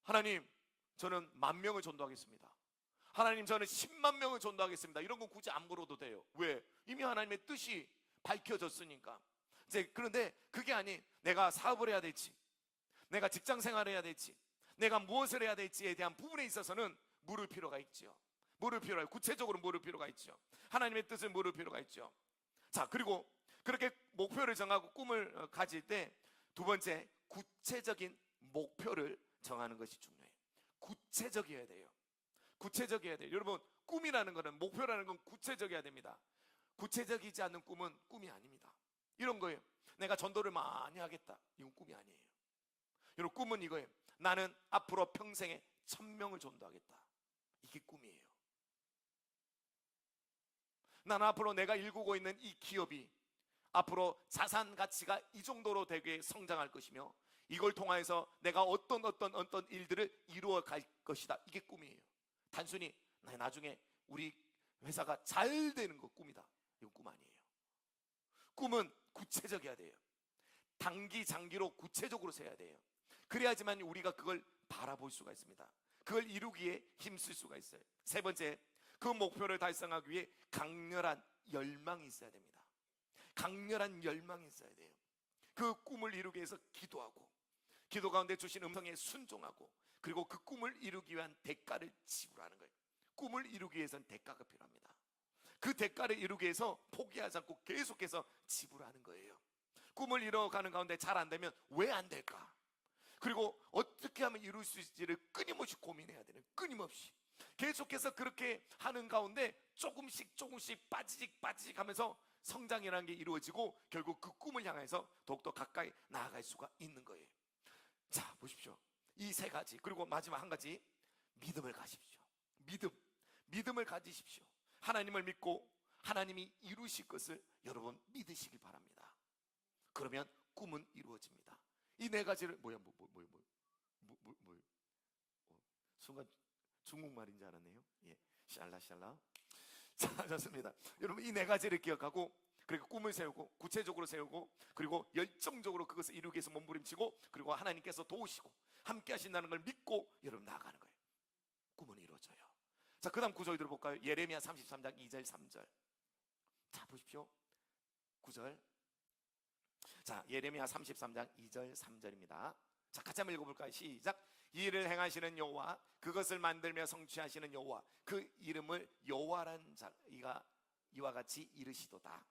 하나님, 저는 10,000명을 전도하겠습니다. 하나님, 저는 10만 명을 전도하겠습니다. 이런 건 굳이 안 물어도 돼요. 왜? 이미 하나님의 뜻이 밝혀졌으니까. 이제 그런데 그게 아닌 내가 사업을 해야 될지, 내가 직장 생활을 해야 될지, 내가 무엇을 해야 될지에 대한 부분에 있어서는 물을 필요가 있죠. 물을 필요해요. 구체적으로 물을 필요가 있죠. 하나님의 뜻을 물을 필요가 있죠. 자, 그리고 그렇게 목표를 정하고 꿈을 가질 때 두 번째, 구체적인 목표를 정하는 것이 중요해요. 구체적이어야 돼요. 구체적이어야 돼요. 여러분, 꿈이라는 거는, 목표라는 건 구체적이어야 됩니다. 구체적이지 않는 꿈은 꿈이 아닙니다. 이런 거예요. 내가 전도를 많이 하겠다. 이건 꿈이 아니에요. 여러분, 꿈은 이거예요. 나는 앞으로 평생에 1,000명을 전도하겠다. 이게 꿈이에요. 나는 앞으로 내가 일구고 있는 이 기업이 앞으로 자산 가치가 이 정도로 되게 성장할 것이며 이걸 통해서 내가 어떤 일들을 이루어 갈 것이다. 이게 꿈이에요. 단순히 나중에 우리 회사가 잘 되는 거 꿈이다. 이건 꿈 아니에요. 꿈은 구체적이어야 돼요. 단기 장기로 구체적으로 세야 돼요. 그래야지만 우리가 그걸 바라볼 수가 있습니다. 그걸 이루기에 힘쓸 수가 있어요. 세 번째, 그 목표를 달성하기 위해 강렬한 열망이 있어야 됩니다. 강렬한 열망이 있어야 돼요. 그 꿈을 이루기 위해서 기도하고, 기도 가운데 주신 음성에 순종하고, 그리고 그 꿈을 이루기 위한 대가를 지불하는 거예요. 꿈을 이루기 위해서는 대가가 필요합니다. 그 대가를 이루기 위해서 포기하지 않고 계속해서 지불하는 거예요. 꿈을 이뤄가는 가운데 잘 안 되면 왜 안 될까? 그리고 어떻게 하면 이룰 수 있을지를 끊임없이 고민해야 되는, 끊임없이 계속해서 그렇게 하는 가운데 조금씩 빠지직 하면서 성장이라는 게 이루어지고 결국 그 꿈을 향해서 더욱더 가까이 나아갈 수가 있는 거예요. 자, 보십시오. 이 세 가지, 그리고 마지막 한 가지, 믿음을 가십시오. 믿음을 가지십시오. 하나님을 믿고 하나님이 이루실 것을 여러분 믿으시길 바랍니다. 그러면 꿈은 이루어집니다. 이 네 가지를 순간 중국말인 줄 알았네요. 예, 샬라샬라. 자, 좋습니다. 여러분 이 네 가지를 기억하고, 그리고 꿈을 세우고 구체적으로 세우고, 그리고 열정적으로 그것을 이루기 위해서 몸부림치고, 그리고 하나님께서 도우시고 함께 하신다는 걸 믿고 여러분 나아가는 거예요. 꿈은 이루어져요. 자, 그 다음 구절 들어볼까요? 예레미야 33장 2절 3절. 자, 보십시오. 9절. 자, 예레미야 33장 2절 3절입니다. 자, 같이 한번 읽어볼까요? 시작. 이 일을 행하시는 여호와, 그것을 만들며 성취하시는 여호와, 그 이름을 여호와란 자가 이와 같이 이르시도다.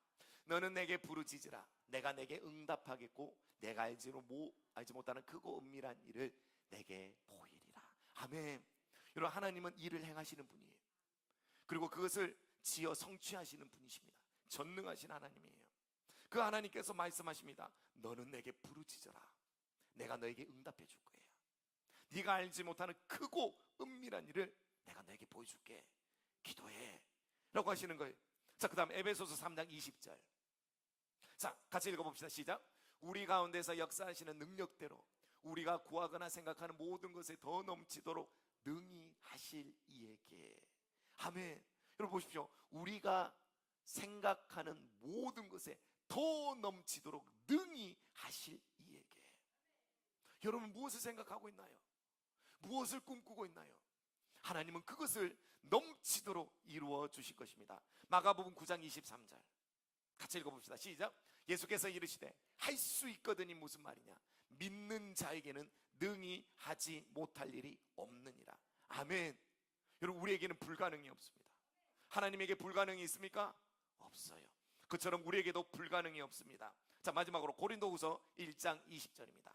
너는 내게 부르짖으라. 내가 내게 응답하겠고 내가 알지 못하는 크고 은밀한 일을 내게 보이리라. 아멘. 여러분, 하나님은 일을 행하시는 분이에요. 그리고 그것을 지어 성취하시는 분이십니다. 전능하신 하나님이에요. 그 하나님께서 말씀하십니다. 너는 내게 부르짖어라. 내가 너에게 응답해 줄 거예요. 네가 알지 못하는 크고 은밀한 일을 내가 너에게 보여줄게. 기도해 라고 하시는 거예요. 자, 그 다음 에베소서 3장 20절. 자, 같이 읽어봅시다. 시작. 우리 가운데서 역사하시는 능력대로 우리가 구하거나 생각하는 모든 것에 더 넘치도록 능히 하실 이에게. 아멘. 여러분 보십시오. 우리가 생각하는 모든 것에 더 넘치도록 능히 하실 이에게. 여러분 무엇을 생각하고 있나요? 무엇을 꿈꾸고 있나요? 하나님은 그것을 넘치도록 이루어 주실 것입니다. 마가복음 9장 23절 같이 읽어봅시다. 시작. 예수께서 이르시되 할 수 있거든이 무슨 말이냐? 믿는 자에게는 능히 하지 못할 일이 없느니라. 아멘. 여러분 우리에게는 불가능이 없습니다. 하나님에게 불가능이 있습니까? 없어요. 그처럼 우리에게도 불가능이 없습니다. 자, 마지막으로 고린도후서 1장 20절입니다.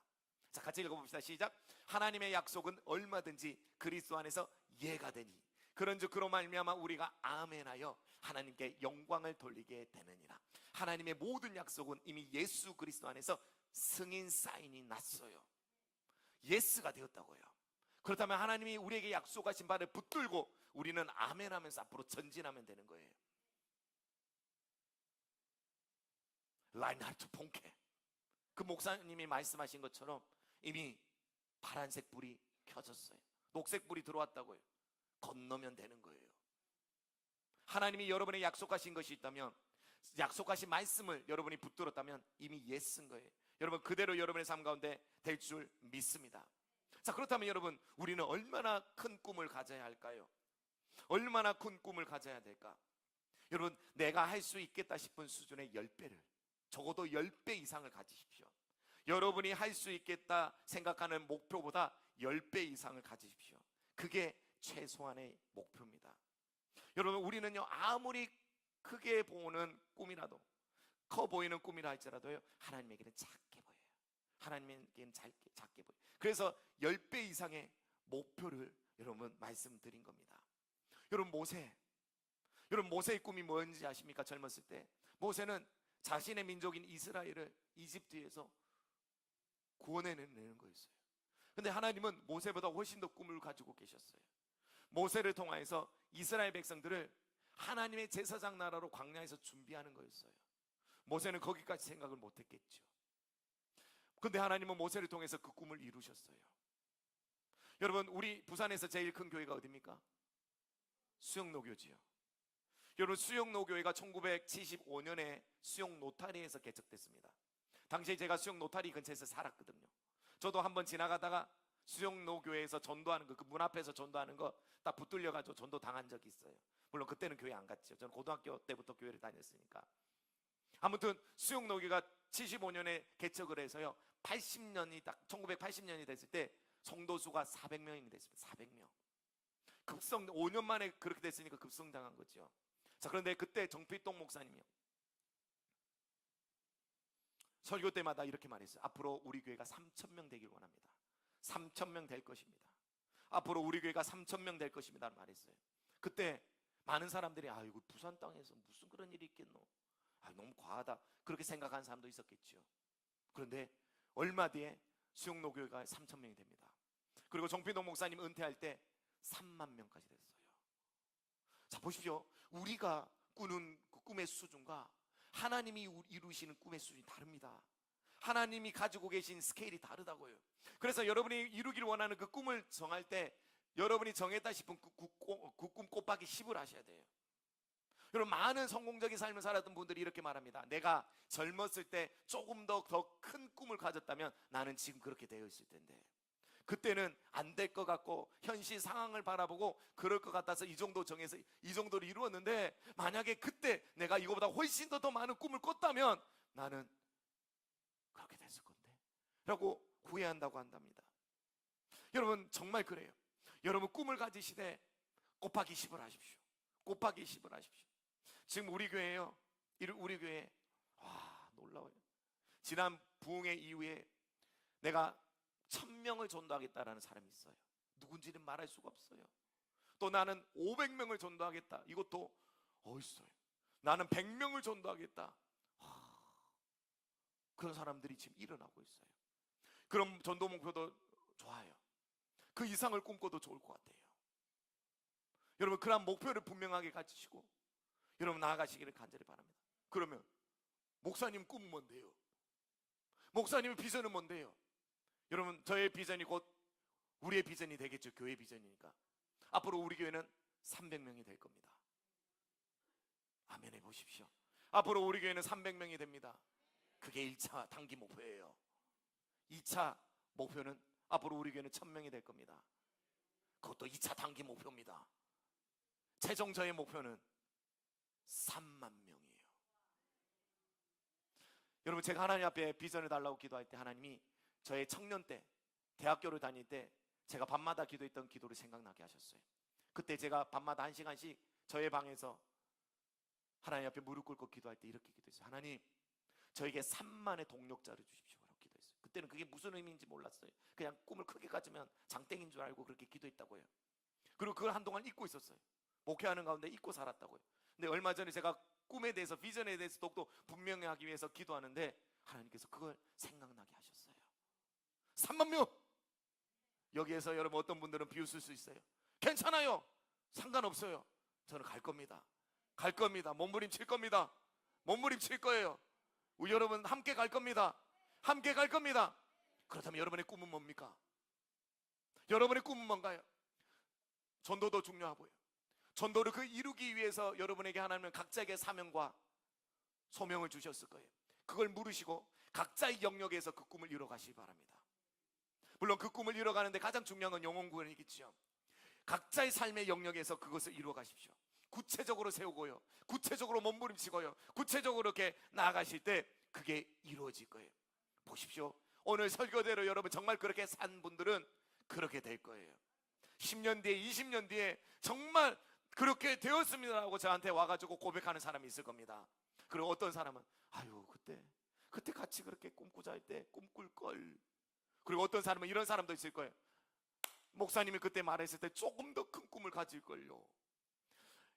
자, 같이 읽어봅시다. 시작. 하나님의 약속은 얼마든지 그리스도 안에서 예가 되니 그런즉 그로 말미암아 우리가 아멘하여 하나님께 영광을 돌리게 되느니라. 하나님의 모든 약속은 이미 예수 그리스도 안에서 승인 사인이 났어요. 예스가 되었다고요. 그렇다면 하나님이 우리에게 약속하신 바를 붙들고 우리는 아멘하면서 앞으로 전진하면 되는 거예요. 라인하르트 폰케 그 목사님이 말씀하신 것처럼 이미 파란색 불이 켜졌어요. 녹색 불이 들어왔다고요. 건너면 되는 거예요. 하나님이 여러분의 약속하신 것이 있다면, 약속하신 말씀을 여러분이 붙들었다면 이미 예스인 거예요. 여러분 그대로 여러분의 삶 가운데 될 줄 믿습니다. 자, 그렇다면 여러분 우리는 얼마나 큰 꿈을 가져야 할까요? 얼마나 큰 꿈을 가져야 될까? 여러분 내가 할 수 있겠다 싶은 수준의 10배를, 적어도 10배 이상을 가지십시오. 여러분이 할 수 있겠다 생각하는 목표보다 10배 이상을 가지십시오. 그게 최소한의 목표입니다. 여러분 우리는요 아무리 크게 보는 꿈이라도, 커 보이는 꿈이라 할지라도요 하나님에게는 작게 보여요. 하나님에게는 작게 보여요. 그래서 10배 이상의 목표를 여러분 말씀드린 겁니다. 여러분 모세의 꿈이 뭔지 아십니까? 젊었을 때 모세는 자신의 민족인 이스라엘을 이집트에서 구원해내는 거였어요. 근데 하나님은 모세보다 훨씬 더 꿈을 가지고 계셨어요. 모세를 통하여서 이스라엘 백성들을 하나님의 제사장 나라로 광야에서 준비하는 거였어요. 모세는 거기까지 생각을 못했겠죠. 근데 하나님은 모세를 통해서 그 꿈을 이루셨어요. 여러분 우리 부산에서 제일 큰 교회가 어디입니까? 수영노교지요. 여러분 수영노교회가 1975년에 수영노타리에서 개척됐습니다. 당시에 제가 수영노타리 근처에서 살았거든요. 저도 한번 지나가다가 수영노교회에서 전도하는 거, 그 문 앞에서 전도하는 거 딱 붙들려가지고 전도 당한 적이 있어요. 물론 그때는 교회 안 갔죠. 저는 고등학교 때부터 교회를 다녔으니까. 아무튼 수영노교가 75년에 개척을 해서요 80년이 딱 1980년이 됐을 때 성도 수가 400명이 됐습니다. 400명. 급성 5년 만에 그렇게 됐으니까 급성장한 거죠. 자, 그런데 그때 정필동 목사님이요, 설교 때마다 이렇게 말했어요. 앞으로 우리 교회가 3,000명 되길 원합니다. 3,000명 될 것입니다. 앞으로 우리 교회가 3,000명 될 것입니다 말했어요. 그때 많은 사람들이 이거 부산 땅에서 무슨 그런 일이 있겠노, 너무 과하다, 그렇게 생각하는 사람도 있었겠죠. 그런데 얼마 뒤에 수영로교회가 3,000명이 됩니다. 그리고 정필동 목사님 은퇴할 때 3만 명까지 됐어요. 자, 보십시오. 우리가 꾸는 그 꿈의 수준과 하나님이 이루시는 꿈의 수준이 다릅니다. 하나님이 가지고 계신 스케일이 다르다고요. 그래서 여러분이 이루기를 원하는 그 꿈을 정할 때 여러분이 정했다 싶은 그 꿈 곱하기 10을 하셔야 돼요. 여러분, 많은 성공적인 삶을 살았던 분들이 이렇게 말합니다. 내가 젊었을 때 조금 더 큰 꿈을 가졌다면 나는 지금 그렇게 되어 있을 텐데, 그때는 안 될 것 같고 현실 상황을 바라보고 그럴 것 같아서 이 정도 정해서 이 정도로 이루었는데, 만약에 그때 내가 이거보다 훨씬 더 많은 꿈을 꿨다면 나는 그렇게 됐을 건데 라고 후회한다고 한답니다. 여러분, 정말 그래요. 여러분, 꿈을 가지시되 곱하기 10을 하십시오. 곱하기 10을 하십시오. 지금 우리 교회요, 우리 교회 놀라워요. 지난 부흥회 이후에 내가 1,000명을 전도하겠다라는 사람이 있어요. 누군지는 말할 수가 없어요. 또 나는 500명을 전도하겠다, 이것도 있어요. 나는 100명을 전도하겠다. 그런 사람들이 지금 일어나고 있어요. 그럼 전도 목표도 좋아요. 그 이상을 꿈꿔도 좋을 것 같아요. 여러분, 그런 목표를 분명하게 가지시고 여러분 나아가시기를 간절히 바랍니다. 그러면 목사님 꿈은 뭔데요? 목사님의 비전은 뭔데요? 여러분, 저의 비전이 곧 우리의 비전이 되겠죠. 교회 비전이니까. 앞으로 우리 교회는 300명이 될 겁니다. 아멘 해보십시오. 앞으로 우리 교회는 300명이 됩니다. 그게 1차 단기 목표예요. 2차 목표는 앞으로 우리 교회는 1,000명이 될 겁니다. 그것도 2차 단기 목표입니다. 최종 저의 목표는 3만 명이에요. 여러분, 제가 하나님 앞에 비전을 달라고 기도할 때 하나님이 저의 청년 때, 대학교를 다닐 때 제가 밤마다 기도했던 기도를 생각나게 하셨어요. 그때 제가 밤마다 1시간씩 저의 방에서 하나님 앞에 무릎 꿇고 기도할 때 이렇게 기도했어요. 하나님, 저에게 3만의 동력자를 주십시오 라고 기도했어요. 그때는 그게 무슨 의미인지 몰랐어요. 그냥 꿈을 크게 가지면 장땡인 줄 알고 그렇게 기도했다고요. 그리고 그걸 한동안 잊고 있었어요. 목회하는 가운데 잊고 살았다고요. 근데 얼마 전에 제가 꿈에 대해서, 비전에 대해서 더욱더 분명히 하기 위해서 기도하는데 하나님께서 그걸 생각나게 하셨어요. 3만 명! 여기에서 여러분 어떤 분들은 비웃을 수 있어요. 괜찮아요, 상관없어요. 저는 갈 겁니다. 갈 겁니다. 몸부림칠 겁니다. 몸부림칠 거예요. 우리 여러분 함께 갈 겁니다. 함께 갈 겁니다. 그렇다면 여러분의 꿈은 뭡니까? 여러분의 꿈은 뭔가요? 전도도 중요하고요. 전도를 그 이루기 위해서 여러분에게 하나님은 각자에게 사명과 소명을 주셨을 거예요. 그걸 물으시고 각자의 영역에서 그 꿈을 이뤄가시기 바랍니다. 물론 그 꿈을 이뤄가는데 가장 중요한 건 영혼 구원이겠죠. 각자의 삶의 영역에서 그것을 이루어가십시오. 구체적으로 세우고요, 구체적으로 몸부림치고요, 구체적으로 이렇게 나아가실 때 그게 이루어질 거예요. 보십시오. 오늘 설교대로 여러분 정말 그렇게 산 분들은 그렇게 될 거예요. 10년 뒤에, 20년 뒤에 정말 그렇게 되었습니다라고 저한테 와가지고 고백하는 사람이 있을 겁니다. 그리고 어떤 사람은 그때 같이 그렇게 꿈꾸자 할 때 꿈꿀 걸. 그리고 어떤 사람은 이런 사람도 있을 거예요. 목사님이 그때 말했을 때 조금 더 큰 꿈을 가질 걸요.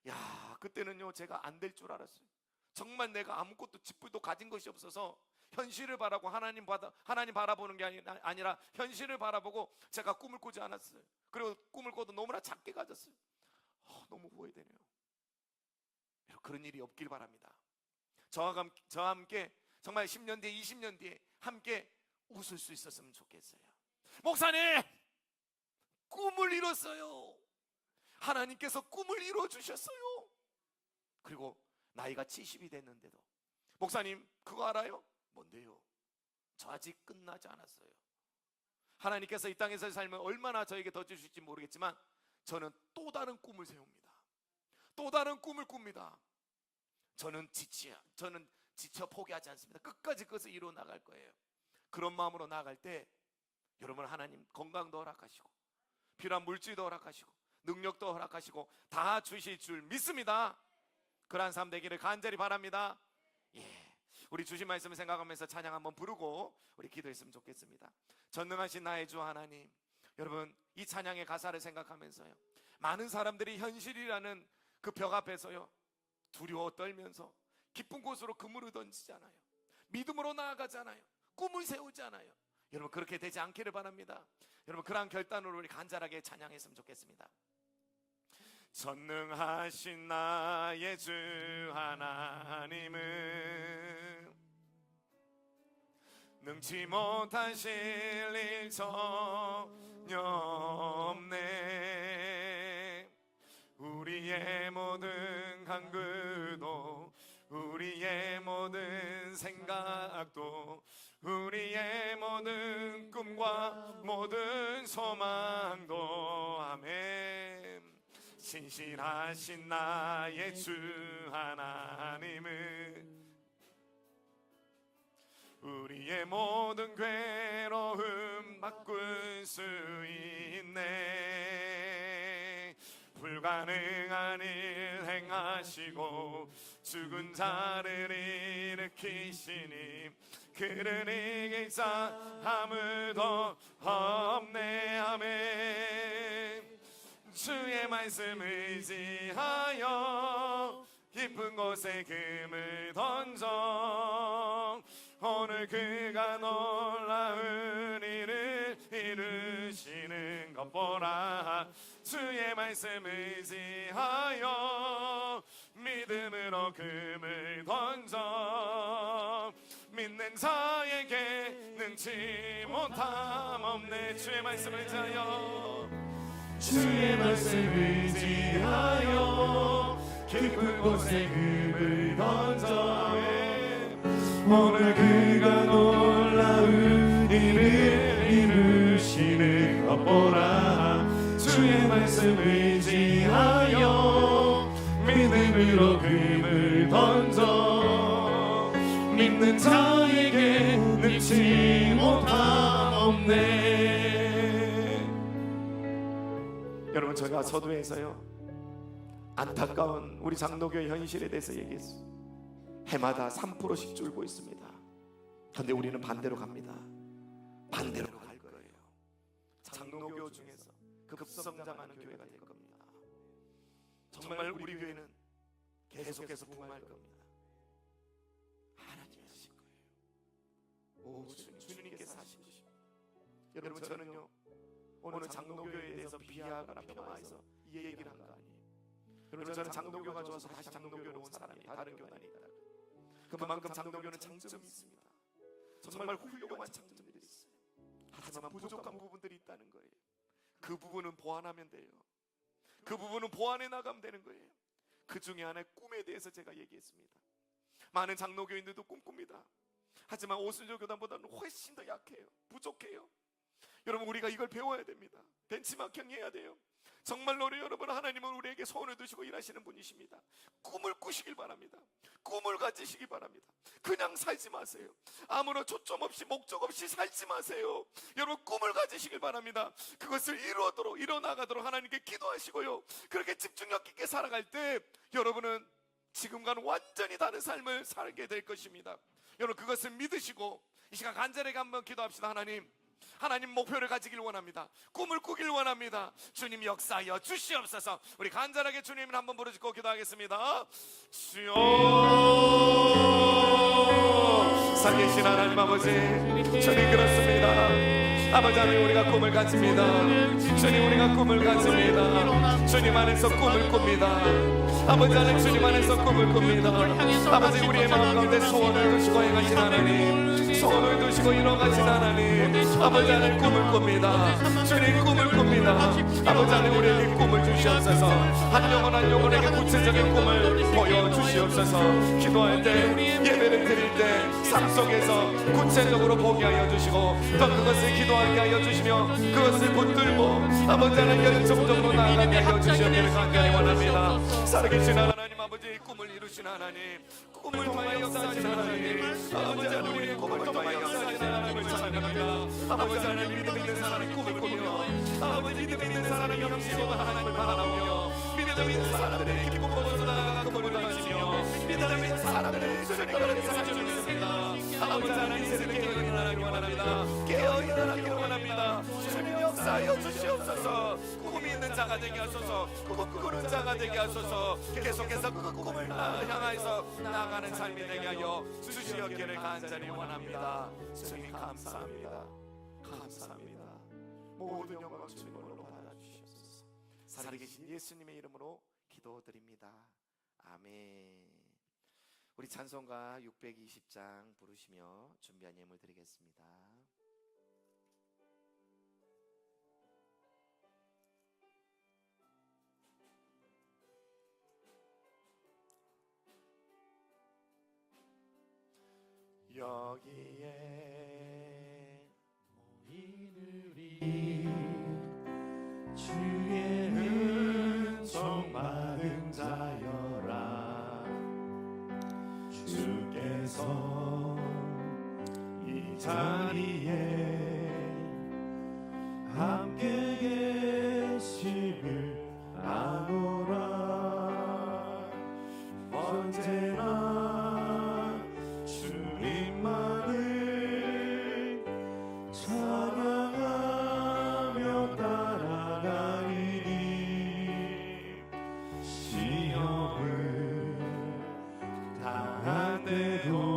야, 그때는요 제가 안 될 줄 알았어요. 정말 내가 아무것도 쥐뿔도 가진 것이 없어서 현실을 바라고 하나님 바라보는 게 아니라 현실을 바라보고 제가 꿈을 꾸지 않았어요. 그리고 꿈을 꿔도 너무나 작게 가졌어요. 너무 후회되네요. 그런 일이 없길 바랍니다. 저와 함께 정말 10년 뒤에, 20년 뒤에 함께 웃을 수 있었으면 좋겠어요. 목사님, 꿈을 이뤘어요. 하나님께서 꿈을 이루어 주셨어요. 그리고 나이가 70이 됐는데도 목사님 그거 알아요? 뭔데요? 저 아직 끝나지 않았어요. 하나님께서 이 땅에서의 삶을 얼마나 저에게 더 주실지 모르겠지만 저는 또 다른 꿈을 세웁니다. 또 다른 꿈을 꿉니다. 저는 지쳐 포기하지 않습니다. 끝까지 그것을 이루어 나갈 거예요. 그런 마음으로 나아갈 때 여러분, 하나님 건강도 허락하시고 필요한 물질도 허락하시고 능력도 허락하시고 다 주실 줄 믿습니다. 그러한 삶 되기를 간절히 바랍니다. 우리 주신 말씀을 생각하면서 찬양 한번 부르고 우리 기도했으면 좋겠습니다. 전능하신 나의 주 하나님, 여러분 이 찬양의 가사를 생각하면서요, 많은 사람들이 현실이라는 그 벽 앞에서요 두려워 떨면서 깊은 곳으로 그물을 던지잖아요. 믿음으로 나아가잖아요. 꿈을 세우잖아요. 여러분 그렇게 되지 않기를 바랍니다. 여러분 그러한 결단으로 우리 간절하게 찬양했으면 좋겠습니다. 전능하신 나의 주 하나님은 능치 못하실 일 전혀 없네. 우리의 모든 간구도 우리의 모든 생각도 우리의 모든 꿈과 모든 소망도 아멘. 신실하신 나의 주 하나님은 우리의 모든 괴로움 바꿀 수 있네. 불가능한 일 행하시고 죽은 자를 일으키시니 그를 이길 자 아무도 없네. 아멘. 주의 말씀 의지하여 깊은 곳에 금을 던져 오늘 그가 놀라운 일을 이루시는 것 보라. 주의 말씀 의지하여 믿음으로 금을 던져 믿는 자에게 능치 못함 없네. 주의 말씀 의지하여 주의 말씀 의지하여 깊은 곳에 금을 던져 오늘 그가 놀라운 일을 이루시는 것 보라. 주의 말씀 의지하여 믿음으로 금을 던져 믿는 자에게 능치 못함 없네. 여러분 제가 서두에서요 안타까운 우리 장로교 현실에 대해서 얘기했어요. 해마다 3%씩 줄고 있습니다. 그런데 우리는 반대로 갑니다. 반대로 갈 거예요. 장로교 중에서 급성장하는 교회가 될 겁니다. 정말 우리 교회는 계속해서 부흥할 겁니다. 하나님이 하신 거예요. 오, 주님께서 하신 것입니다. 여러분 저는요 오늘 장로교에 대해서 비하하거나 폄하해서 이 얘기를 한 거 아니에요. 여러분 저는 장로교가 좋아서 다시 장로교로 온 사람이 다른 교단이다. 그만큼 장로교는 장점이 있습니다. 정말 훌륭한 장점들이 있어요. 하지만 부족한 부분들이 있다는 거예요. 그 부분은 보완하면 돼요. 그 부분은 보완해 나가면 되는 거예요. 그 중에 하나의 꿈에 대해서 제가 얘기했습니다. 많은 장로교인들도 꿈꿉니다. 하지만 오순절 교단보다는 훨씬 더 약해요. 부족해요. 여러분 우리가 이걸 배워야 됩니다. 벤치마킹 해야 돼요. 정말로 여러분 하나님은 우리에게 소원을 두시고 일하시는 분이십니다. 꿈을 꾸시길 바랍니다. 꿈을 가지시기 바랍니다. 그냥 살지 마세요. 아무런 초점 없이 목적 없이 살지 마세요. 여러분 꿈을 가지시길 바랍니다. 그것을 이뤄나가도록 하나님께 기도하시고요. 그렇게 집중력 있게 살아갈 때 여러분은 지금과는 완전히 다른 삶을 살게 될 것입니다. 여러분 그것을 믿으시고 이 시간 간절하게 한번 기도합시다. 하나님 목표를 가지길 원합니다. 꿈을 꾸길 원합니다. 주님 역사하여 주시옵소서. 우리 간절하게 주님을 한번 부르짖고 기도하겠습니다. 주여 살리신 하나님 아버지, 주님 그렇습니다. 아버지 하나님 우리가 꿈을 가집니다. 주님 우리가 꿈을 가집니다. 주님 안에서 꿈을 꿉니다. 아버지 하나님 주님 안에서 꿈을 꿉니다. 아버지 우리의 마음 가운데 소원을 두시고 행하신 하나님, 소원을 두시고 이뤄가신 하나님, 아버지 하나님 꿈을 꿉니다. 주님 꿈을 꿉니다. 아버지 하나님 우리에게 꿈을 주시옵소서. 한 영혼 한 영혼에게 구체적인 꿈을 보여주시옵소서. 기도할 때 예배를 드릴 때 삶 속에서 구체적으로 보게 하여 주시고 또 그것을 기도하게 하여 주시며 그것을 붙들고 아버지 하나님 열정적으로 나아가게 하여 주시옵기를 간절히 원합니다. 살아계신 하나님 아버지의 꿈을 꿈을 이루신 하나님, 꿈을 통하여 역사하신 하나님, 아버지 하나님, 우리의 꿈을 통하여 역사하신 하나님을 찬양합니다. 아버지 하나님, 믿음 있는 사람이 꿈을 꾸며, 아버지 믿음 있는 사람이 형식으로 하나님을 바라보며, 믿음 있는 사람들의 기쁨 보고서 나아가 꿈을 가지며, 믿음 있는 사람들의 주님을 사랑해주겠습니다. 아버지 하나님, 세상에 깨어나기를 원합니다. 깨어나기를 원합니다. 주님 역사하여 주시옵소서. 꿈이 있는 자가 되게 하소서. 꿈을 꾸는 자가 되게 하소서. 계속해서 그 꿈을 향해서 나아가는 삶이 되게 하여 주시옵기를 간절히 원합니다. 주님 감사합니다. 감사합니다. 모든 영광 주님으로 받아주시옵소서. 살아계신 예수님의 이름으로 기도드립니다. 아멘. 우리 찬송가 620장 부르시며 준비한 예물 드리겠습니다. 여기에 모이느리 주의 은총 받은 자여라. 주께서 이 자리에 함께 계심을 아노라. 언제나 주님만을 찬양하며 따라가리니 시험을 당한 때도